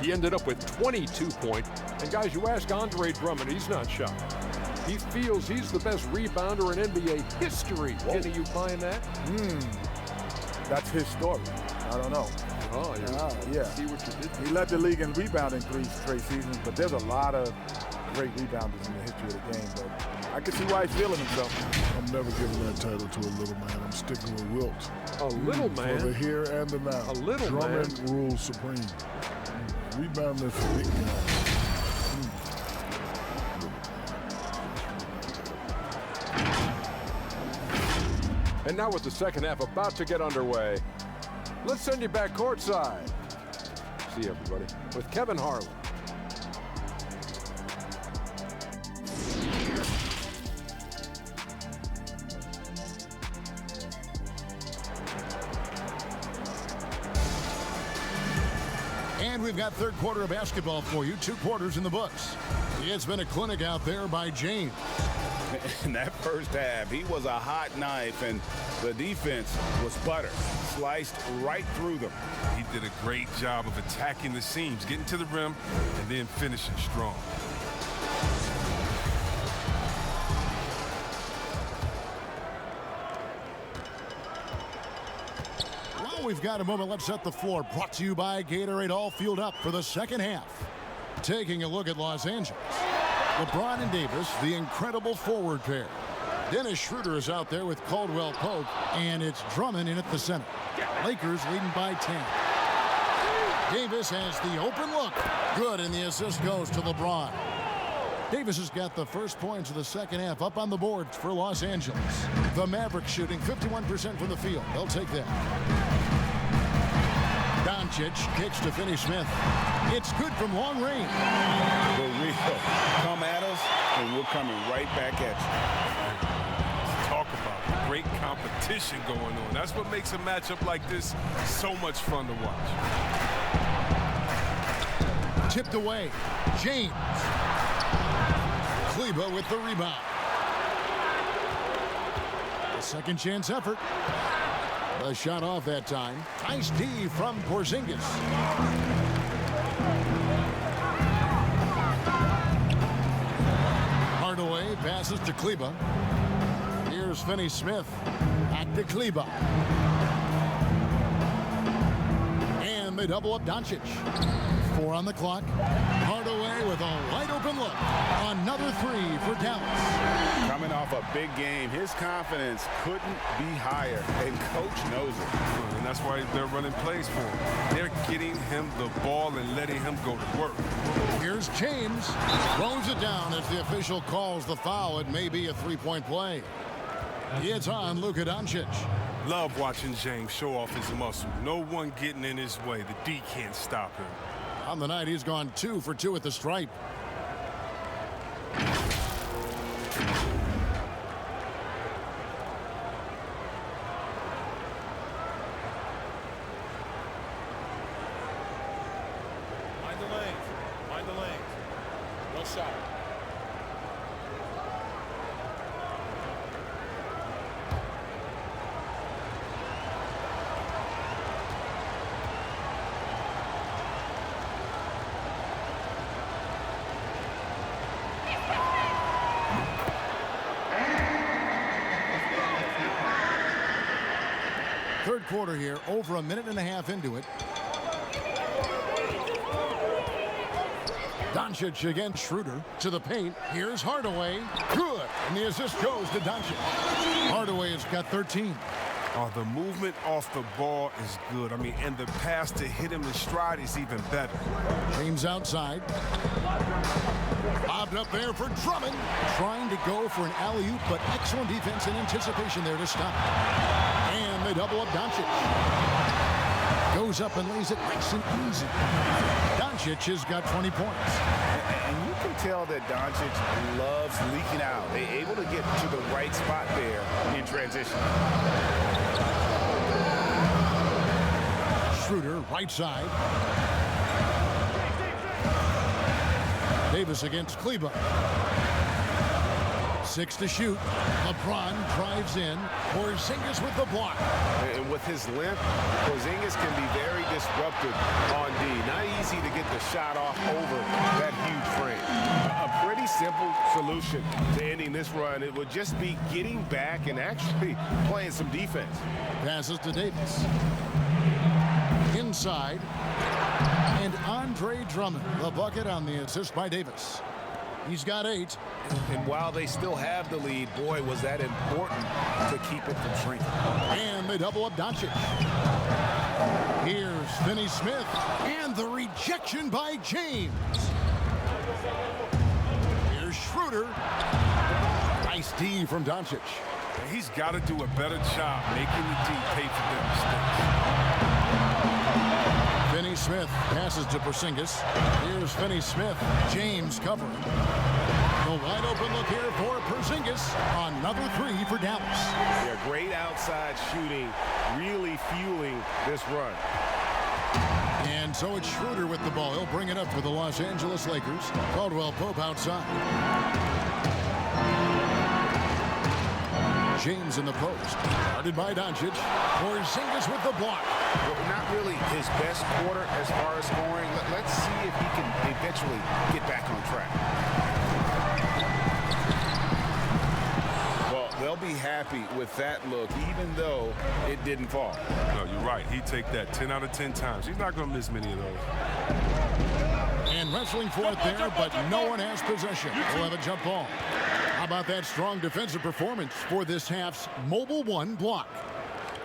He ended up with 22 points. And guys, you ask Andre Drummond, he's not shy. He feels he's the best rebounder in NBA history. Whoa. Kenny, you buying that? That's his story. I don't know. Oh, Yeah. See what you did. He led the league in rebounding 3 straight seasons, but there's a lot of great rebounders in the history of the game. But I can see why he's feeling himself. I'm never giving that title to a little man. I'm sticking with Wilt. A little man. For the here and the now. A little Drummond man. rules supreme. Rebounding for big guys. And now with the second half about to get underway, let's send you back courtside. See everybody with Kevin Harlan. And we've got third quarter of basketball for you. 2 quarters in the books. It's been a clinic out there by James. In that first half, he was a hot knife, and the defense was butter. Sliced right through them. He did a great job of attacking the seams, getting to the rim, and then finishing strong. Well, we've got a moment. Let's set the floor. Brought to you by Gatorade, all fueled up for the second half. Taking a look at Los Angeles. LeBron and Davis, the incredible forward pair. Dennis Schroeder is out there with Caldwell Pope, and it's Drummond in at the center. Lakers leading by 10. Davis has the open look. Good, and the assist goes to LeBron. Davis has got the first points of the second half up on the board for Los Angeles. The Mavericks shooting 51% from the field. They'll take that. Doncic kicks to Finney Smith. It's good from long range. For real. Come at us, and we're coming right back at you. Talk about great competition going on. That's what makes a matchup like this so much fun to watch. Tipped away. James. Kleber with the rebound. A second chance effort. The shot off that time. Nice D from Porzingis. Hardaway passes to Kleber. Here's Finney-Smith. Back to Kleber. And they double up Doncic. 4 on the clock. Hardaway with a wide open look. Another 3 for Dallas. Coming off a big game, his confidence couldn't be higher, and coach knows it. And that's why they're running plays for him. They're getting him the ball and letting him go to work. Here's James. Throws it down as the official calls the foul. It may be a three-point play. It's on Luka Doncic. Love watching James show off his muscle. No one getting in his way. The D can't stop him. On the night, he's gone 2 for 2 at the stripe. Mind the lanes. Mind the lanes. No shot. Third quarter here, over a minute and a half into it. Doncic against Schroeder to the paint. Here's Hardaway. Good. And the assist goes to Doncic. Hardaway has got 13. Oh, the movement off the ball is good. I mean, and the pass to hit him in stride is even better. James outside. Bobbed up there for Drummond. Trying to go for an alley-oop, but excellent defense and anticipation there to stop. And they double up Doncic. Goes up and lays it nice and easy. Doncic has got 20 points. And you can tell that Doncic loves leaking out. They're able to get to the right spot there in transition. Schroeder, right side. Davis against Kleber. 6 to shoot. LeBron drives in. Porzingis with the block. And with his length, Porzingis can be very disruptive on D. Not easy to get the shot off over that huge frame. A pretty simple solution to ending this run. It would just be getting back and actually playing some defense. Passes to Davis. Inside. And Andre Drummond, the bucket on the assist by Davis. He's got 8. And while they still have the lead, boy, was that important to keep it from shrinking. And they double up Doncic. Here's Finney-Smith. And the rejection by James. Here's Schroeder. Nice D from Doncic. He's got to do a better job making the D pay for their mistakes. Finney-Smith passes to Porzingis. Here's Finney-Smith. James covering. The wide open look here for Porzingis. Another 3 for Dallas. Yeah, great outside shooting, really fueling this run. And so it's Schroeder with the ball. He'll bring it up for the Los Angeles Lakers. Caldwell Pope outside. James in the post. Guarded by Doncic. Porzingis with the block. Well, not really his best quarter as far as scoring. Let's see if he can eventually get back on track. Well, they'll be happy with that look, even though it didn't fall. No, you're right. He'd take that 10 out of 10 times. He's not going to miss many of those. And wrestling for it there, but no one has possession. We'll have a jump ball. How about that strong defensive performance for this half's Mobile One block?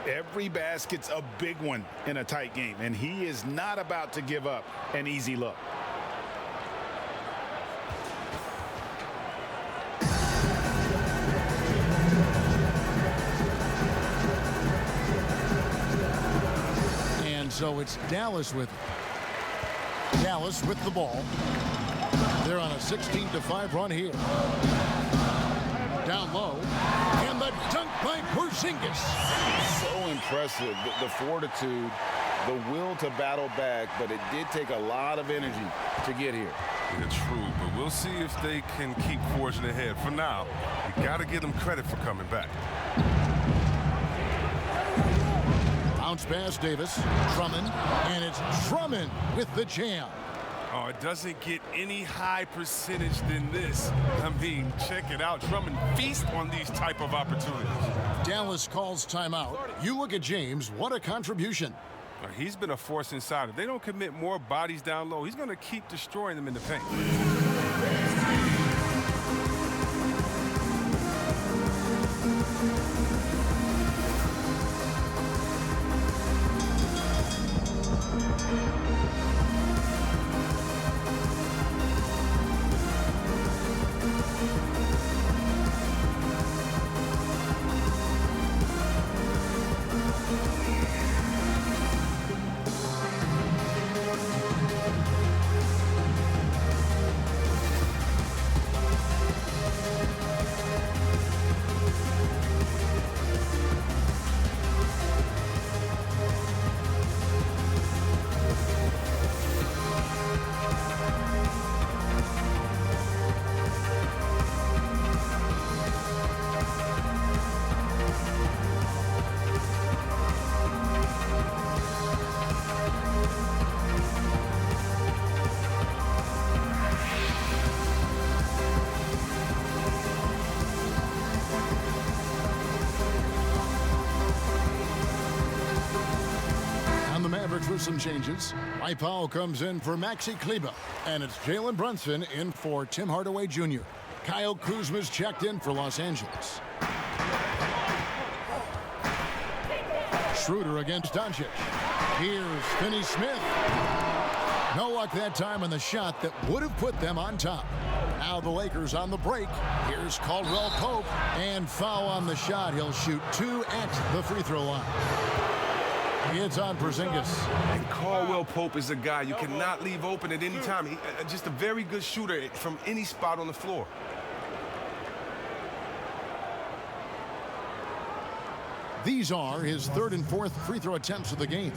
Every basket's a big one in a tight game, and he is not about to give up an easy look. And so it's Dallas with it. Dallas with the ball. They're on a 16-5 run here. Down low. And the dunk by Porzingis. So impressive, the fortitude the will to battle back, but it did take a lot of energy to get here. Yeah, true, but we'll see if they can keep forging ahead. For now, you got to give them credit for coming back. Bounce pass, Davis. Drummond, and it's Drummond with the jam. Oh, it doesn't get any high percentage than this. I mean, check it out. Drummond feast on these type of opportunities. Dallas calls timeout. You look at James, what a contribution. He's been a force inside. If they don't commit more bodies down low, he's going to keep destroying them in the paint. Mavericks with some changes. Mike Powell comes in for Maxi Kleber, and it's Jalen Brunson in for Tim Hardaway Jr. Kyle Kuzma's checked in for Los Angeles. Schroeder against Doncic. Here's Finney Smith. No luck that time on the shot that would have put them on top. Now the Lakers on the break. Here's Caldwell Pope, and foul on the shot. He'll shoot 2 at the free throw line. It's on Porzingis. And Caldwell Pope is a guy you cannot leave open at any time. He, just a very good shooter from any spot on the floor. These are his 3rd and 4th free throw attempts of the game.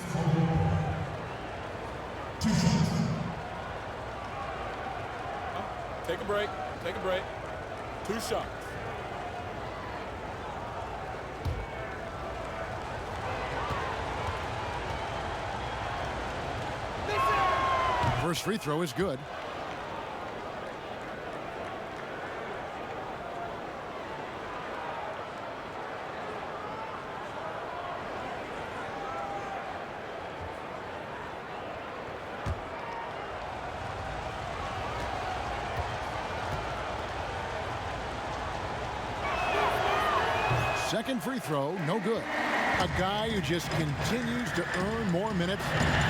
Take a break. Take a break. 2 shots. First free throw is good. Second free throw, no good. A guy who just continues to earn more minutes.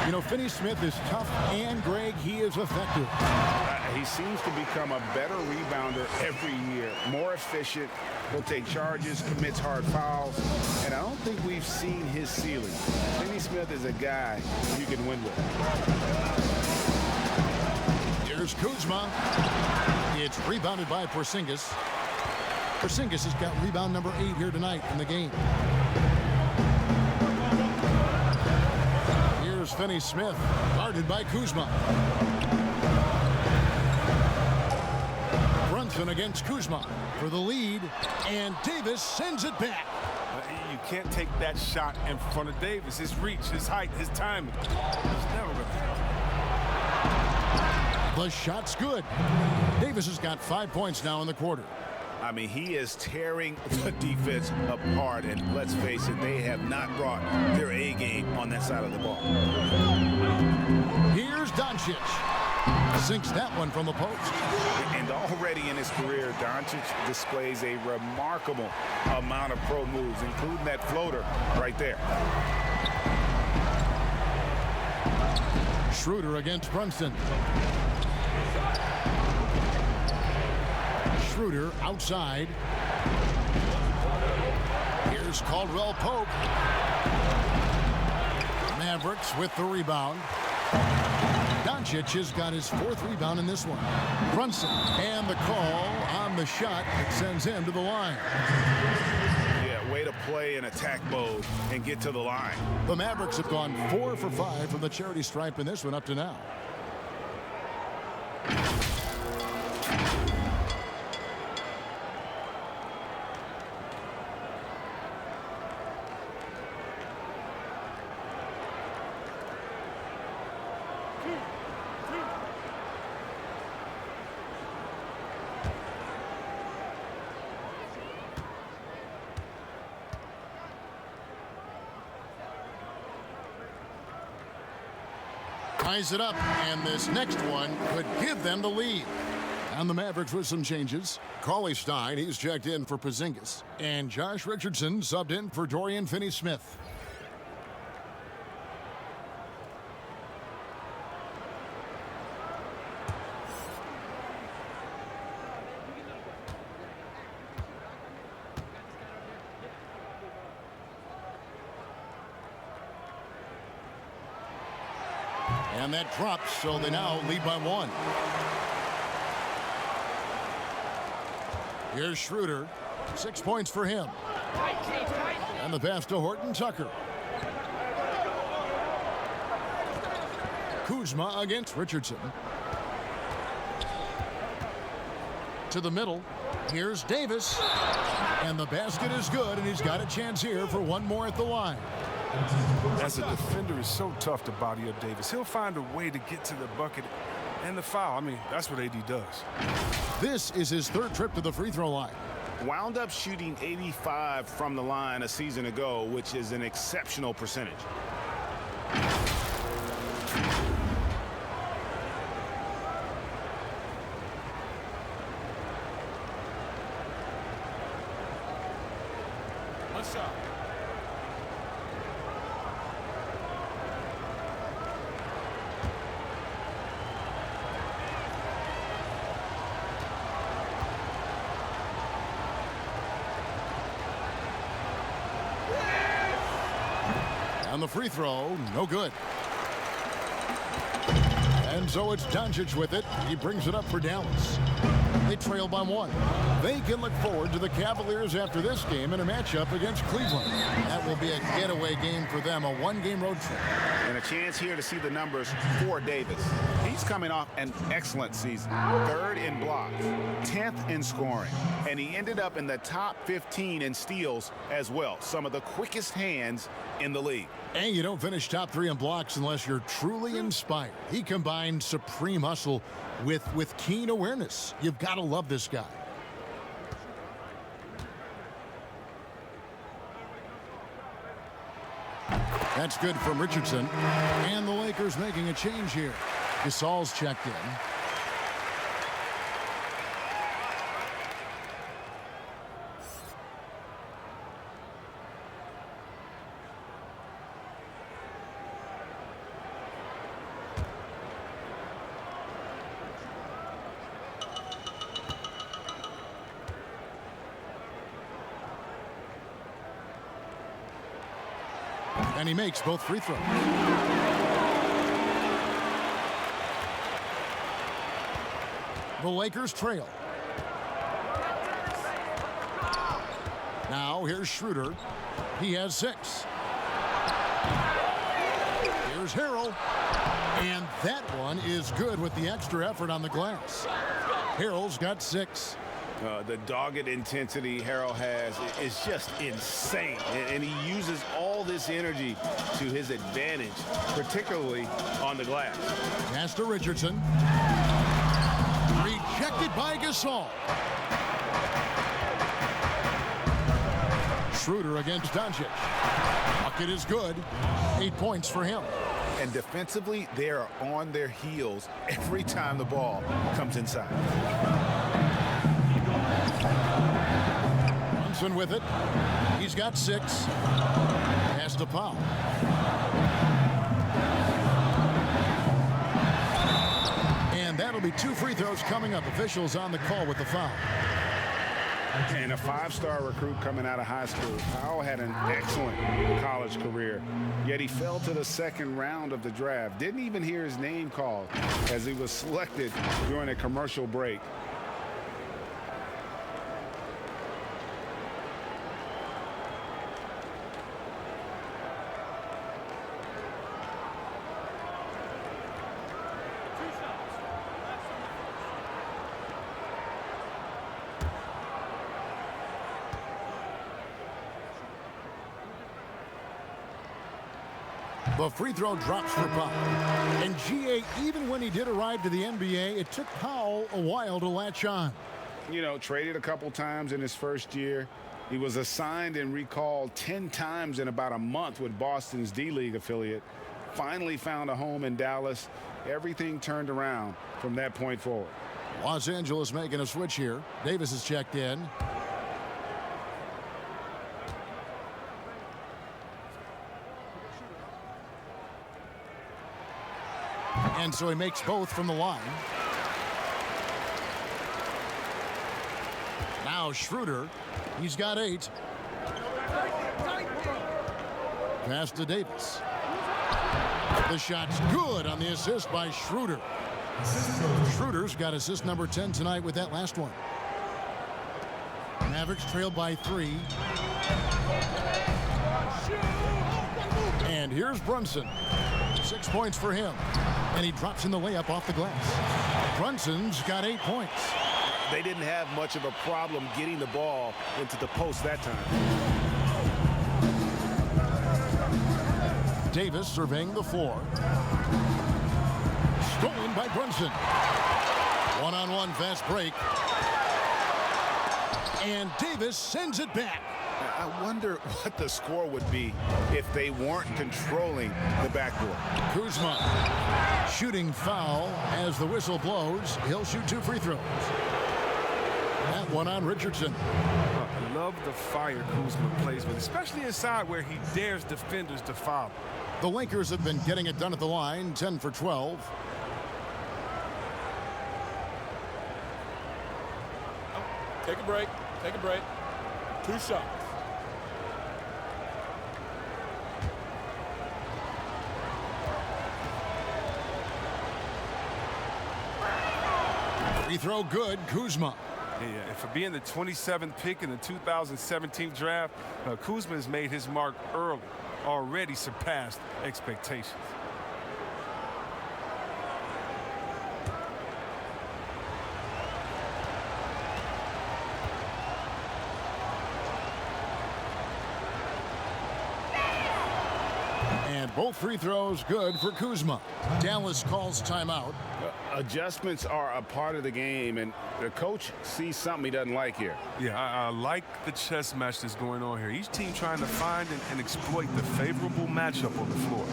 You know, Finney Smith is tough, and Greg, he is effective. He seems to become a better rebounder every year, more efficient. He'll take charges, commits hard fouls, and I don't think we've seen his ceiling. Finney Smith is a guy you can win with. Here's Kuzma. It's rebounded by Porzingis. Porzingis has got rebound number 8 here tonight in the game. Here's Finney Smith, guarded by Kuzma. Brunson against Kuzma for the lead, and Davis sends it back. You can't take that shot in front of Davis. His reach, his height, his timing. He's never going to hit. The shot's good. Davis has got 5 points now in the quarter. I mean, he is tearing the defense apart, and let's face it, they have not brought their A game on that side of the ball. Here's Doncic. Sinks that one from the post. And already in his career, Doncic displays a remarkable amount of pro moves, including that floater right there. Schroeder against Brunson. Schroeder outside. Here's Caldwell Pope. Mavericks with the rebound. Doncic has got his 4th rebound in this one. Brunson, and the call on the shot that sends him to the line. Yeah, way to play in attack mode and get to the line. The Mavericks have gone 4 for 5 from the charity stripe in this one up to now. Ties it up, and this next one could give them the lead. And the Mavericks with some changes. Cauley Stein, he's checked in for Porzingis. And Josh Richardson subbed in for Dorian Finney-Smith. And that drops, so they now lead by 1. Here's Schroeder. 6 points for him. And the pass to Horton Tucker. Kuzma against Richardson. To the middle. Here's Davis. And the basket is good, and he's got a chance here for one more at the line. As a defender, it's so tough to body up Davis. He'll find a way to get to the bucket and the foul. I mean, that's what AD does. This is his 3rd trip to the free throw line. Wound up shooting 85 from the line a season ago, which is an exceptional percentage. One shot. On the free throw, no good. And so it's Doncic with it. He brings it up for Dallas. They trail by 1. They can look forward to the Cavaliers after this game in a matchup against Cleveland. That will be a getaway game for them, a 1-game road trip. And a chance here to see the numbers for Davis. He's coming off an excellent season. 3rd in blocks, 10th in scoring, and he ended up in the top 15 in steals as well. Some of the quickest hands in the league. And you don't finish top 3 in blocks unless you're truly inspired. He combined supreme hustle with keen awareness. You've got to love this guy. That's good from Richardson. And the Lakers making a change here. Gasol's checked in. And he makes both free throws. The Lakers trail. Now here's Schroeder. He has 6. Here's Harrell. And that one is good with the extra effort on the glass. Harrell's got 6. The dogged intensity Harrell has is just insane, and he uses all this energy to his advantage, particularly on the glass. Pass to Richardson. Rejected by Gasol. Schroeder against Doncic. Bucket is good. 8 points for him. And defensively, they are on their heels every time the ball comes inside. Brunson with it. He's got 6. Has to Powell. And that'll be 2 free throws coming up. Officials on the call with the foul. And a 5-star recruit coming out of high school. Powell had an excellent college career, yet he fell to the 2nd round of the draft. Didn't even hear his name called as he was selected during a commercial break. The free throw drops for Powell. And G.A., even when he did arrive to the NBA, it took Powell a while to latch on. You know, traded a couple times in his first year. He was assigned and recalled 10 times in about a month with Boston's D-League affiliate. Finally found a home in Dallas. Everything turned around from that point forward. Los Angeles making a switch here. Davis is checked in. And so he makes both from the line. Now Schroeder, he's got 8. Pass to Davis. The shot's good on the assist by Schroeder. Schroeder's got assist number 10 tonight with that last one. Mavericks trailed by 3. And here's Brunson. 6 points for him. And he drops in the layup off the glass. Brunson's got 8 points. They didn't have much of a problem getting the ball into the post that time. Davis surveying the floor. Stolen by Brunson. One-on-one fast break. And Davis sends it back. I wonder what the score would be if they weren't controlling the backboard. Kuzma shooting foul as the whistle blows. He'll shoot 2 free throws. That one on Richardson. I love the fire Kuzma plays with, especially inside where he dares defenders to foul. The Lakers have been getting it done at the line, 10 for 12. Take a break. Take a break. 2 shots. Free throw good, Kuzma. Yeah, and for being the 27th pick in the 2017 draft, Kuzma has made his mark early, already surpassed expectations. And both free throws good for Kuzma. Dallas calls timeout. Adjustments are a part of the game, and the coach sees something he doesn't like here. Yeah, I like the chess match that's going on here. Each team trying to find and exploit the favorable matchup on the floor.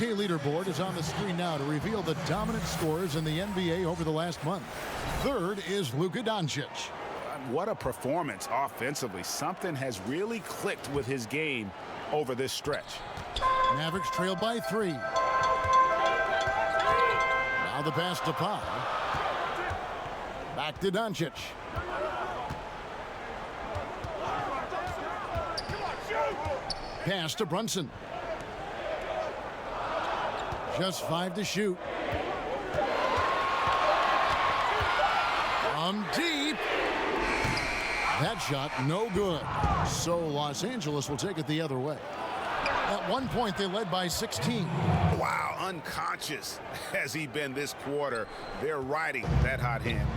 Leaderboard is on the screen now to reveal the dominant scores in the NBA over the last month. Third is Luka Doncic. What a performance offensively. Something has really clicked with his game over this stretch. Mavericks trail by 3. Now the pass to Powell. Back to Doncic. Pass to Brunson. Just 5 to shoot. From deep. That shot no good. So Los Angeles will take it the other way. At one point they led by 16. Wow, unconscious has he been this quarter. They're riding that hot hand.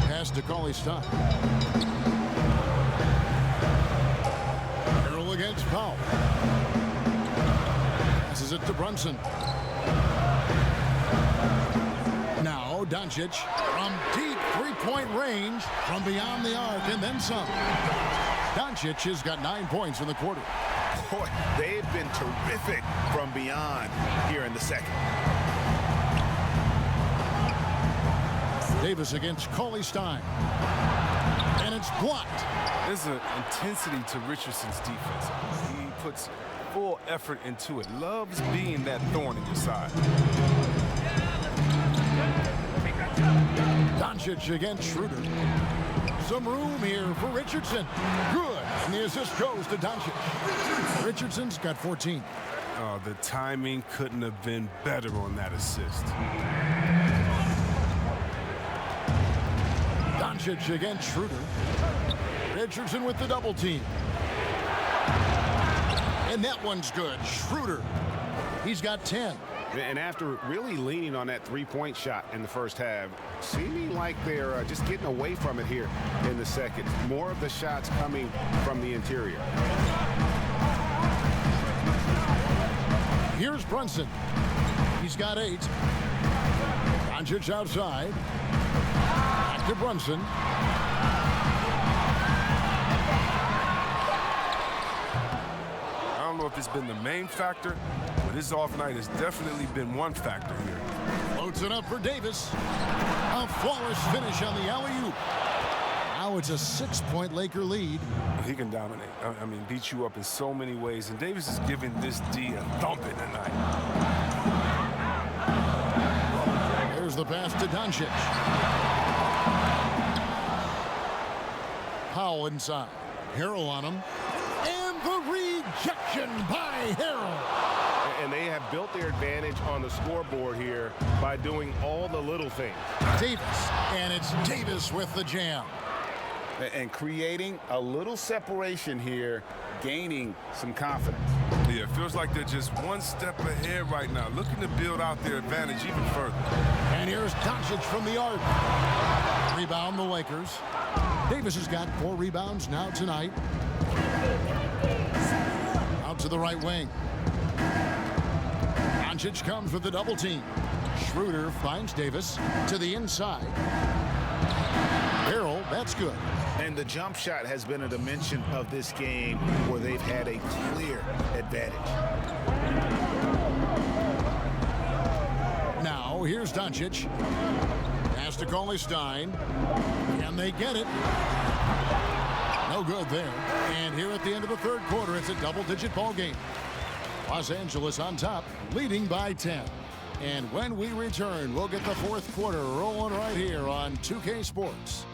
Pass to Cauley-Stein. Carroll against Powell. Passes it to Brunson. Now Doncic from deep three-point range, from beyond the arc, and then some. Doncic has got 9 points in the quarter. Boy, they've been terrific from beyond here in the second. Davis against Cauley Stein. And it's blocked. There's an intensity to Richardson's defense. He puts full effort into it. Loves being that thorn in your side. Doncic against Schroeder. Some room here for Richardson. Good. And the assist goes to Doncic. Richardson's got 14. Oh, the timing couldn't have been better on that assist. Doncic against Schroeder. Richardson with the double team. And that one's good. Schroeder. He's got 10. And after really leaning on that three-point shot in the first half, seeming like they're just getting away from it here in the second. More of the shots coming from the interior. Here's Brunson. He's got 8. Doncic outside. Back to Brunson. I don't know if it's been the main factor, but his off night has definitely been one factor here. Loads it up for Davis. A flawless finish on the alley-oop. Now it's a 6-point Laker lead. He can dominate. I mean, beat you up in so many ways, and Davis is giving this D a thumping tonight. There's the pass to Doncic. Powell inside. Harrell on him. And the rejection by Harrell. And they have built their advantage on the scoreboard here by doing all the little things. Davis, and it's Davis with the jam. And creating a little separation here, gaining some confidence. Yeah, it feels like they're just one step ahead right now, looking to build out their advantage even further. And here's Doncic from the arc. Rebound the Lakers. Davis has got 4 rebounds now tonight. Out to the right wing. Doncic comes with the double team. Schroeder finds Davis to the inside. Harrell, that's good. And the jump shot has been a dimension of this game where they've had a clear advantage. Now, here's Doncic. Pass to Cauley Stein. And they get it. No good there. And here at the end of the third quarter, it's a double-digit ball game. Los Angeles on top, leading by 10. And when we return, we'll get the fourth quarter rolling right here on 2K Sports.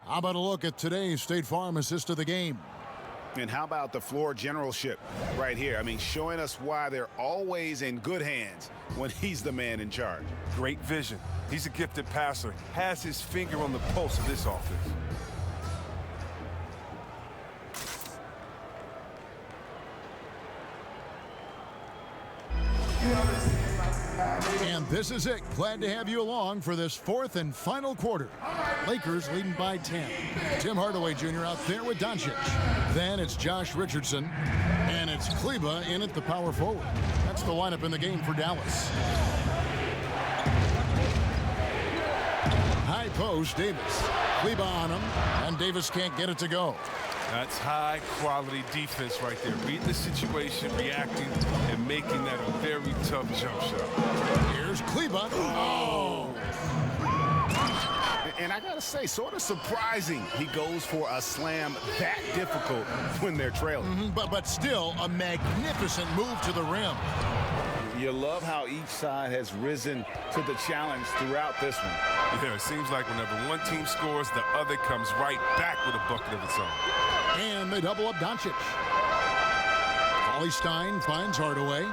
How about a look at today's State Farm assist of the game? And how about the floor generalship right here? I mean, showing us why they're always in good hands when he's the man in charge. Great vision. He's a gifted passer. Has his finger on the pulse of this offense. And this is it. Glad to have you along for this fourth and final quarter. Lakers leading by 10. Tim Hardaway Jr. out there with Doncic. Then it's Josh Richardson. And it's Kleba in at the power forward. That's the lineup in the game for Dallas. High post, Davis. Kleba on him. And Davis can't get it to go. That's high-quality defense right there. Read the situation, reacting, and making that a very tough jump shot. Here's Kleba. Oh! And I got to say, sort of surprising he goes for a slam that difficult when they're trailing. But still a magnificent move to the rim. You love how each side has risen to the challenge throughout this one. Yeah, it seems like whenever one team scores, the other comes right back with a bucket of its own. And they double up Doncic. Cauley Stein finds Hardaway.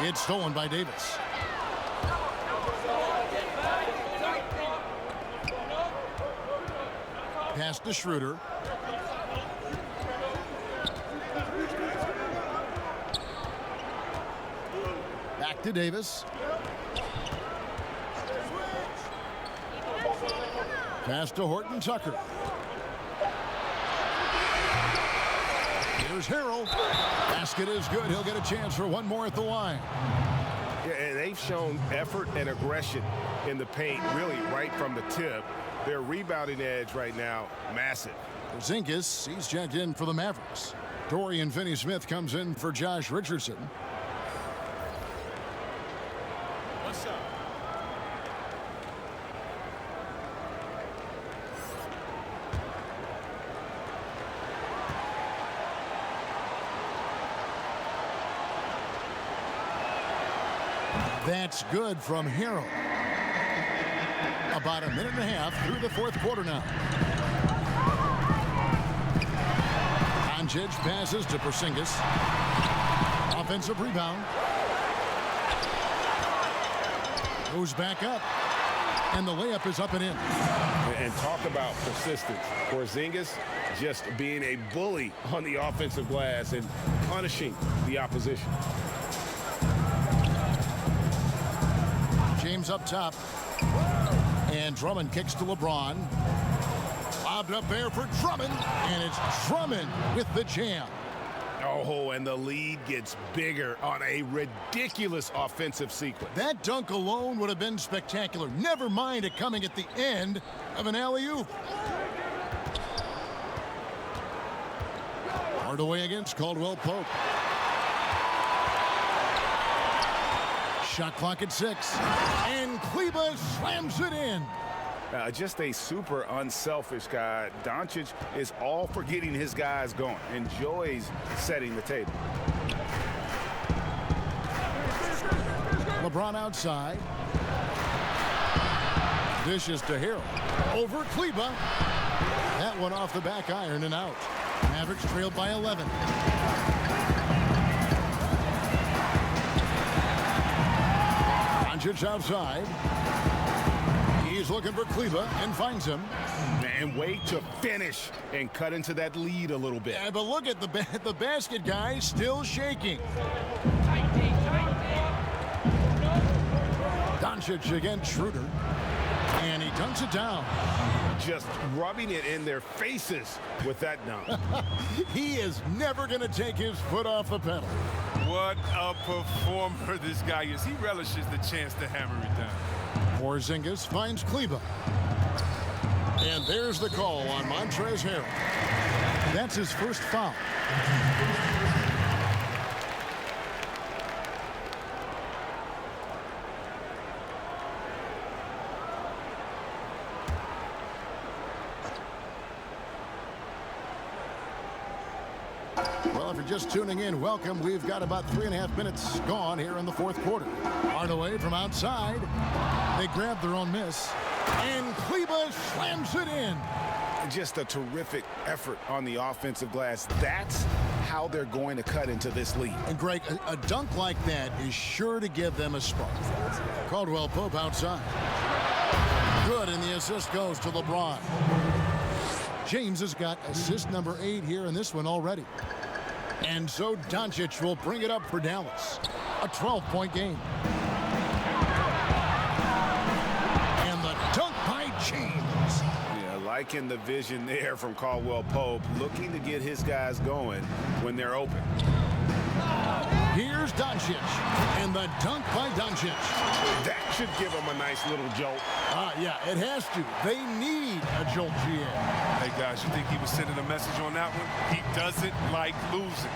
It's stolen by Davis. Pass to Schroeder. Back to Davis. Pass to Horton Tucker. Here's Harrell. Basket is good. He'll get a chance for one more at the line. Yeah, and they've shown effort and aggression in the paint, really right from the tip. Their rebounding edge right now, massive. Porzingis, he's checked in for the Mavericks. Dorian Finney-Smith comes in for Josh Richardson. What's up? That's good from Harrell. About a minute and a half through the fourth quarter now. Doncic passes to Porzingis. Offensive rebound. Goes back up. And the layup is up and in. And talk about persistence. Porzingis just being a bully on the offensive glass and punishing the opposition. James up top. And Drummond kicks to LeBron. Lobbed up there for Drummond. And it's Drummond with the jam. Oh, and the lead gets bigger on a ridiculous offensive sequence. That dunk alone would have been spectacular. Never mind it coming at the end of an alley-oop. Hardaway against Caldwell Pope. Shot clock at 6. And Kleba slams it in. Just a super unselfish guy. Doncic is all for getting his guys going. Enjoys setting the table. LeBron outside. Dishes to Harrell. Over Kleba. That one off the back iron and out. Mavericks trailed by 11. Doncic outside. He's looking for Kleba and finds him. And wait to finish and cut into that lead a little bit. Yeah, but look at the basket guy still shaking. Doncic against Schroeder. And he dunks it down. Just rubbing it in their faces with that dunk. He is never going to take his foot off the pedal. What a performer this guy is. He relishes the chance to hammer it down. Porzingis finds Kleba. And there's the call on Montrezl Harrell. That's his first foul. Well, if you're just tuning in, welcome. We've got about 3.5 minutes gone here in the fourth quarter. Hardaway from outside. They grab their own miss. And Kleba slams it in. Just a terrific effort on the offensive glass. That's how they're going to cut into this lead. And Greg, a dunk like that is sure to give them a spark. Caldwell Pope outside. Good, and the assist goes to LeBron. James has got assist number 8 here in this one already. And so Doncic will bring it up for Dallas. A 12-point game. And the dunk by James. Yeah, liking the vision there from Caldwell Pope, looking to get his guys going when they're open. Here's Doncic. And the dunk by Doncic. That should give them a nice little jolt. Yeah, it has to. They need a jolt, GA. Hey, guys, you think he was sending a message on that one? He doesn't like losing.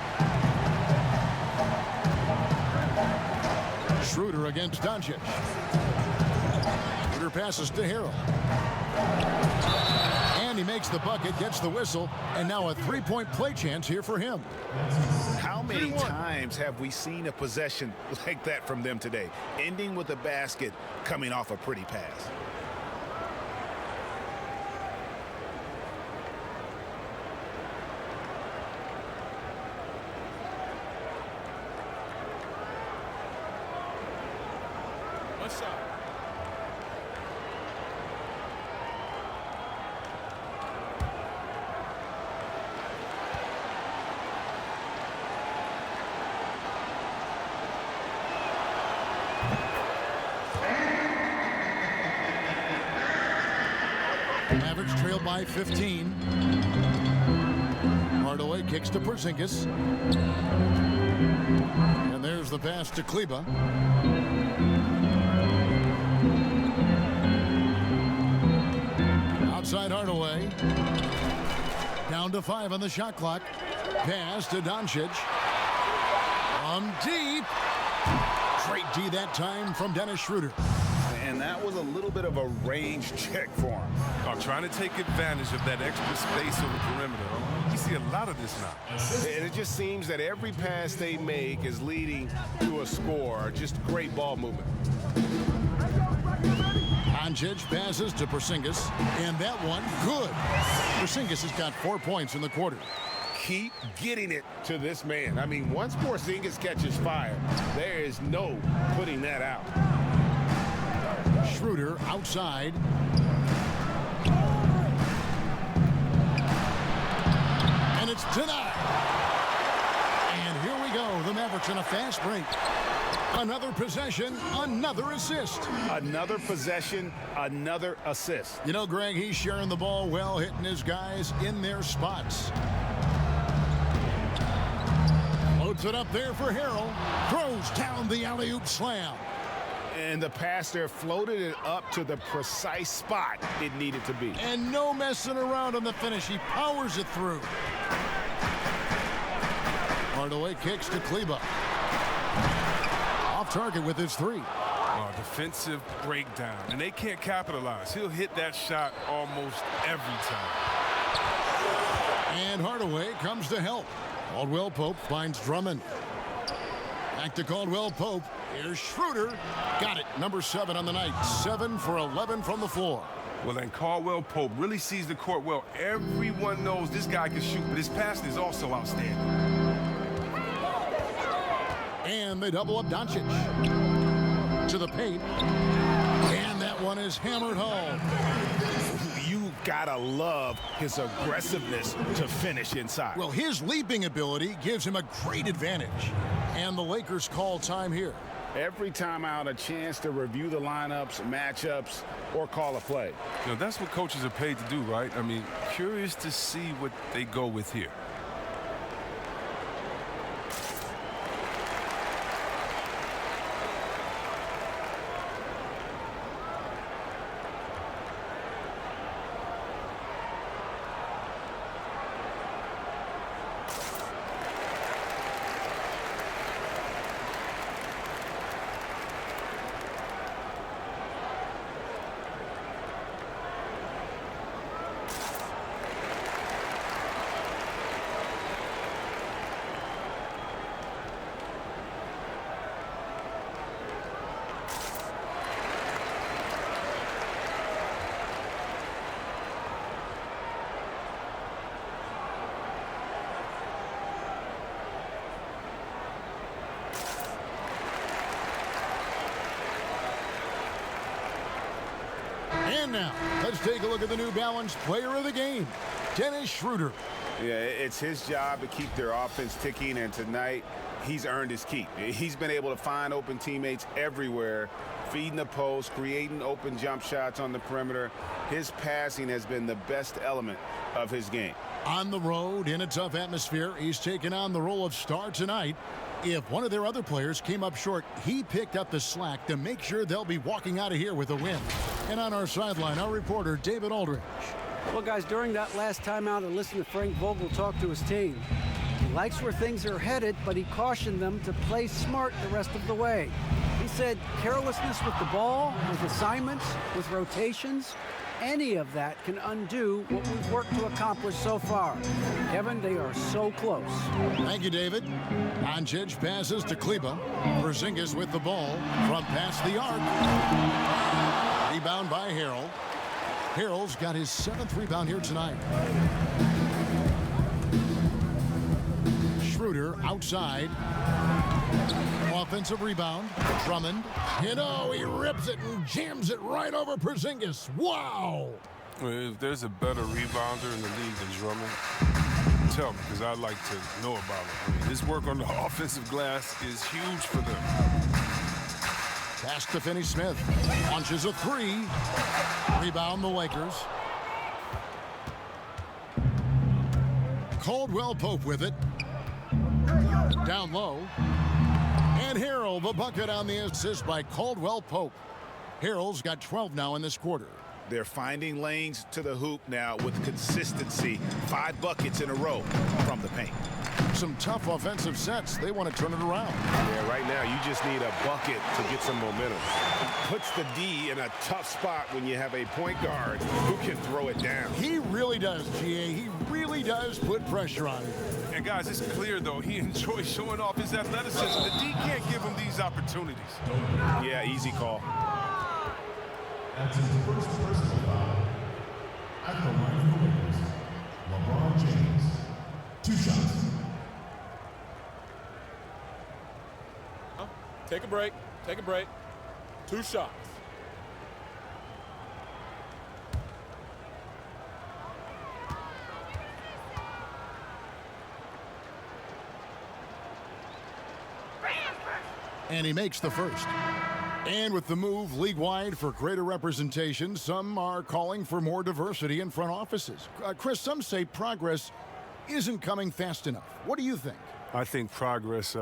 Schroeder against Doncic. Schroeder passes to Harrell. And he makes the bucket, gets the whistle, and now a three-point play chance here for him. How many times have we seen a possession like that from them today? Ending with a basket, coming off a pretty pass. What's up? Mavericks trail by 15. Hardaway kicks to Porzingis. And there's the pass to Kleba. Outside Hardaway. Down to 5 on the shot clock. Pass to Doncic. From deep. Great D that time from Dennis Schroeder. And that was a little bit of a range check for him. Trying to take advantage of that extra space on the perimeter. You see a lot of this now. And it just seems that every pass they make is leading to a score. Just great ball movement. Doncic passes to Porzingis, and that one good. Porzingis has got 4 points in the quarter. Keep getting it to this man. I mean, once Porzingis catches fire, there is no putting that out. Schroeder outside. And it's denied. And here we go. The Mavericks in a fast break. Another possession, another assist. Another possession, another assist. You know, Greg, he's sharing the ball well, hitting his guys in their spots. Loads it up there for Harrell. Throws down the alley-oop slam. And the pass there floated it up to the precise spot it needed to be. And no messing around on the finish. He powers it through. Hardaway kicks to Kleba. Off target with his 3. Defensive breakdown, and they can't capitalize. He'll hit that shot almost every time. And Hardaway comes to help. Caldwell Pope finds Drummond. Back to Caldwell Pope. Here's Schroeder. Got it. Number 7 on the night. 7 for 11 from the floor. Well, and Caldwell Pope really sees the court well. Everyone knows this guy can shoot, but his passing is also outstanding. And they double up Doncic. To the paint. And that one is hammered home. You gotta love his aggressiveness to finish inside. Well, his leaping ability gives him a great advantage. And the Lakers call time here. Every time out, a chance to review the lineups, matchups, or call a play. You know, that's what coaches are paid to do, right? I mean, curious to see what they go with here. And now, let's take a look at the New Balance player of the game, Dennis Schroeder. Yeah, it's his job to keep their offense ticking, and tonight he's earned his keep. He's been able to find open teammates everywhere, feeding the post, creating open jump shots on the perimeter. His passing has been the best element of his game. On the road, in a tough atmosphere, he's taken on the role of star tonight. If one of their other players came up short, he picked up the slack to make sure they'll be walking out of here with a win. And on our sideline, our reporter, David Aldridge. Well, guys, during that last timeout, I listened to Frank Vogel talk to his team. He likes where things are headed, but he cautioned them to play smart the rest of the way. He said carelessness with the ball, with assignments, with rotations, any of that can undo what we've worked to accomplish so far. Kevin, they are so close. Thank you, David. Doncic passes to Kleba. Porzingis with the ball from past the arc. Rebound by Harrell. Harrell's got his 7th rebound here tonight. Schroeder outside. Offensive rebound. Drummond. You know, he rips it and jams it right over Porzingis. Wow! If there's a better rebounder in the league than Drummond, tell me, because I'd like to know about it. I mean, his work on the offensive glass is huge for them. Pass to Finney-Smith. Launches a 3. Rebound the Lakers. Caldwell Pope with it. Down low. And Harrell, the bucket on the assist by Caldwell Pope. Harrell's got 12 now in this quarter. They're finding lanes to the hoop now with consistency. 5 buckets in a row from the paint. Some tough offensive sets. They want to turn it around. Yeah, right now you just need a bucket to get some momentum. Puts the D in a tough spot when you have a point guard who can throw it down. He really does, GA. He really does put pressure on him. And guys, it's clear, though, he enjoys showing off his athleticism. The D can't give him these opportunities. Yeah, easy call. That's his first personal foul at the line of the Lakers. LeBron James. 2 shots. Take a break. Take a break. 2 shots. And he makes the first. And with the move league-wide for greater representation, some are calling for more diversity in front offices. Chris, some say progress isn't coming fast enough. What do you think? I think progress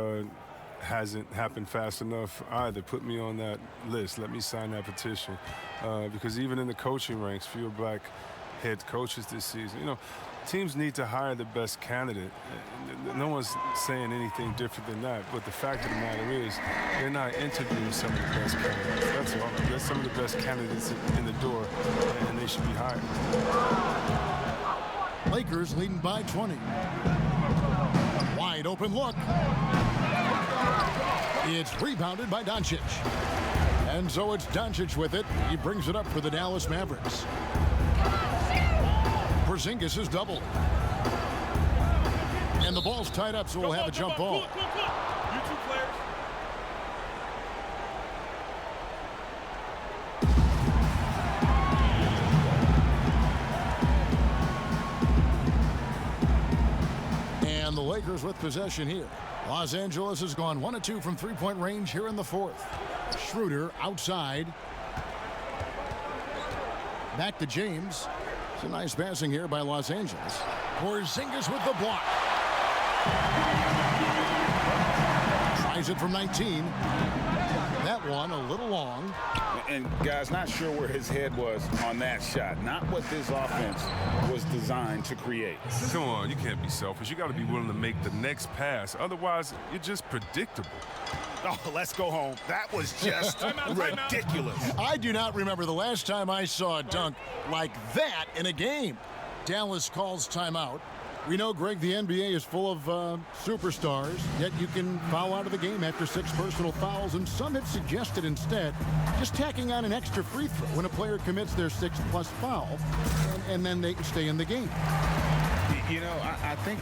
hasn't happened fast enough either. Put me on that list. Let me sign that petition. Because even in the coaching ranks, fewer black head coaches this season. You know, teams need to hire the best candidate. No one's saying anything different than that. But the fact of the matter is, they're not interviewing some of the best candidates. That's all. There's some of the best candidates in the door, and they should be hired. Lakers leading by 20. Wide open look. It's rebounded by Doncic. And so it's Doncic with it. He brings it up for the Dallas Mavericks. Porzingis is doubled. And the ball's tied up, so we'll have a jump ball. You 2 players. And the Lakers with possession here. Los Angeles has gone 1 of 2 from 3-point range here in the 4th. Schroeder outside. Back to James. It's a nice passing here by Los Angeles. Porzingis with the block. Tries it from 19. That one a little long. And guys, not sure where his head was on that shot. Not what this offense was designed to create. Come on, you can't be selfish. You got to be willing to make the next pass. Otherwise, you're just predictable. Oh, let's go home. That was just ridiculous. I do not remember the last time I saw a dunk like that in a game. Dallas calls timeout. We know, Greg, the NBA is full of superstars, yet you can foul out of the game after 6 personal fouls, and some have suggested instead just tacking on an extra free throw when a player commits their 6th+ foul, and then they stay in the game. You know, I think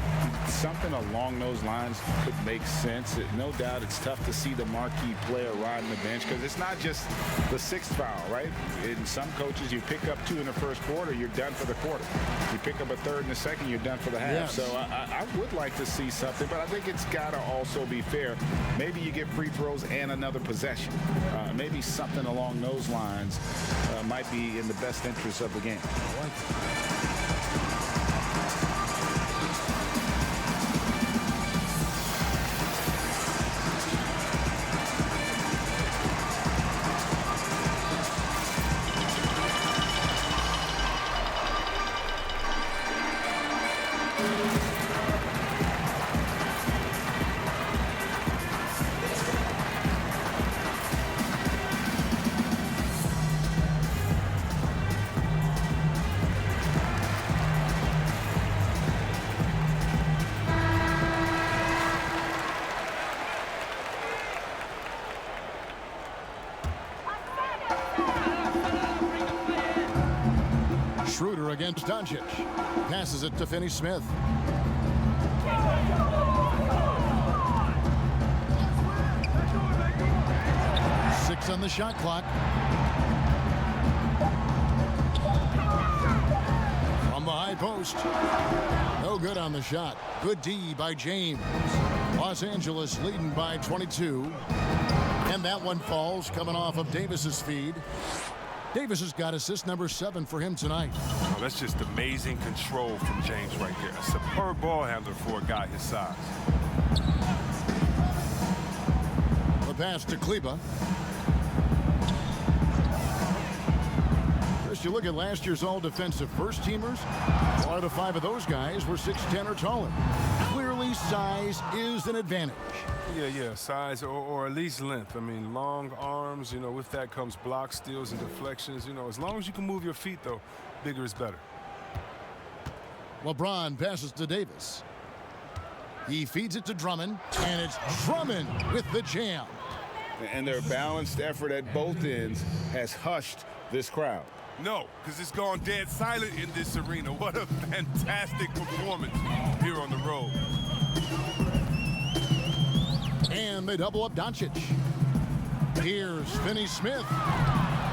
something along those lines could make sense. No doubt it's tough to see the marquee player riding the bench because it's not just the 6th foul, right? In some coaches, you pick up 2 in the first quarter, you're done for the quarter. You pick up a 3rd in the second, you're done for the half. Yes. So I would like to see something, but I think it's got to also be fair. Maybe you get free throws and another possession. Maybe something along those lines might be in the best interest of the game. I like that. Schroeder against Doncic. Passes it to Finney-Smith. Six on the shot clock. From the high post. No good on the shot. Good D by James. Los Angeles leading by 22. And that one falls coming off of Davis's feed. Davis has got assist number 7 for him tonight. Oh, that's just amazing control from James right there. A superb ball handler for a guy his size. The pass to Kleba. Chris, you look at last year's all-defensive first-teamers, 4 out of 5 of those guys were 6'10 or taller. Clearly, size is an advantage. Yeah, size or at least length. I mean, long arms, you know, with that comes block steals and deflections. You know, as long as you can move your feet, though, bigger is better. LeBron passes to Davis. He feeds it to Drummond, and it's Drummond with the jam. And their balanced effort at both ends has hushed this crowd. No, because it's gone dead silent in this arena. What a fantastic performance here on the road. And they double up Doncic. Here's Finney-Smith.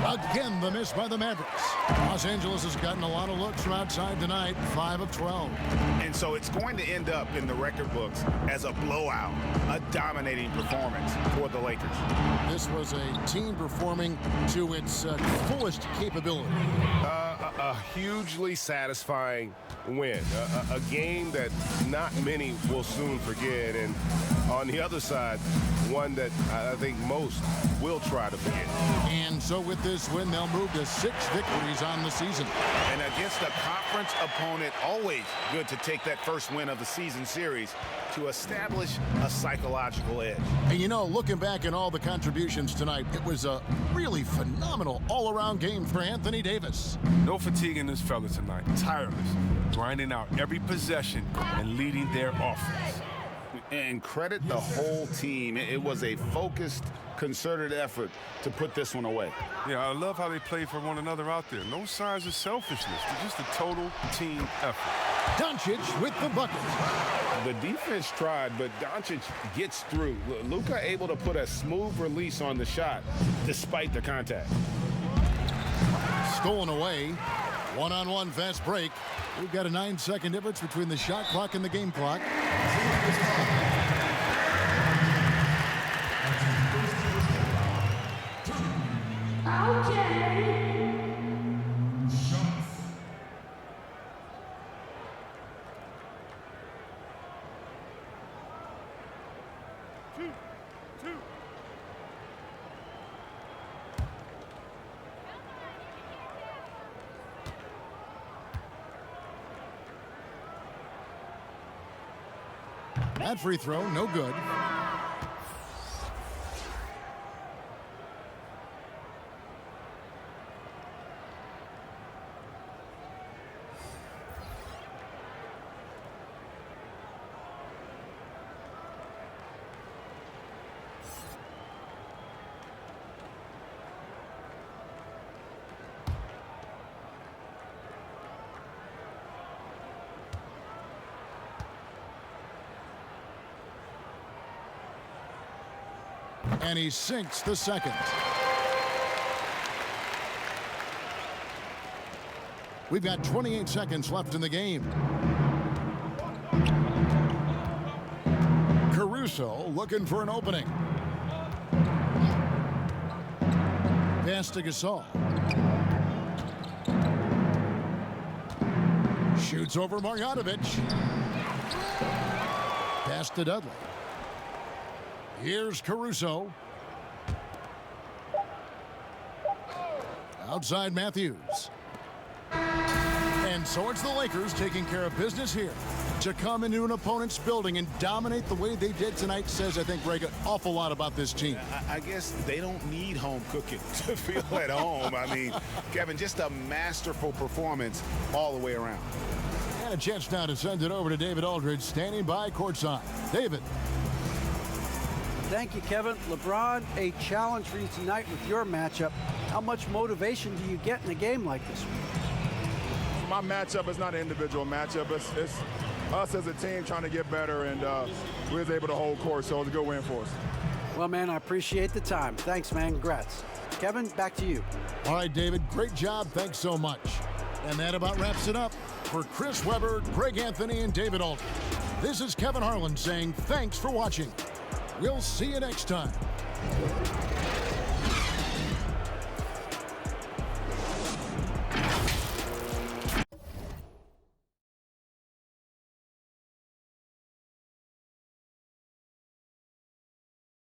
Again, the miss by the Mavericks. Los Angeles has gotten a lot of looks from outside tonight, 5 of 12. And so it's going to end up in the record books as a blowout, a dominating performance for the Lakers. This was a team performing to its fullest capability. A hugely satisfying win, a game that not many will soon forget, and on the other side, one that I think most will try to forget. And so with this win, they'll move to 6 victories on the season. And against a conference opponent, always good to take that first win of the season series to establish a psychological edge. And you know, looking back at all the contributions tonight, it was a really phenomenal all-around game for Anthony Davis. No fatigue in this fella tonight. Tireless, grinding out every possession and leading their offense. And credit the whole team. It was a focused, concerted effort to put this one away. Yeah, I love how they play for one another out there. No signs of selfishness. It's just a total team effort. Doncic with the bucket. The defense tried, but Doncic gets through. Luka able to put a smooth release on the shot despite the contact. Stolen away. One-on-one fast break. We've got a 9-second difference between the shot clock and the game clock. That free throw, no good. And he sinks the second. We've got 28 seconds left in the game. Caruso looking for an opening. Pass to Gasol. Shoots over Marjanovic. Pass to Dudley. Here's Caruso. Outside Matthews. And so it's the Lakers taking care of business here. To come into an opponent's building and dominate the way they did tonight says, I think, Greg, an awful lot about this team. I guess they don't need home cooking to feel at home. I mean, Kevin, just a masterful performance all the way around. And a chance now to send it over to David Aldridge, standing by courtside. David. Thank you, Kevin. LeBron, a challenge for you tonight with your matchup. How much motivation do you get in a game like this one? My matchup is not an individual matchup. It's us as a team trying to get better, and we was able to hold court, so it was a good win for us. Well, man, I appreciate the time. Thanks, man. Congrats. Kevin, back to you. All right, David, great job. Thanks so much. And that about wraps it up. For Chris Webber, Greg Anthony, and David Aldridge, this is Kevin Harlan saying thanks for watching. We'll see you next time.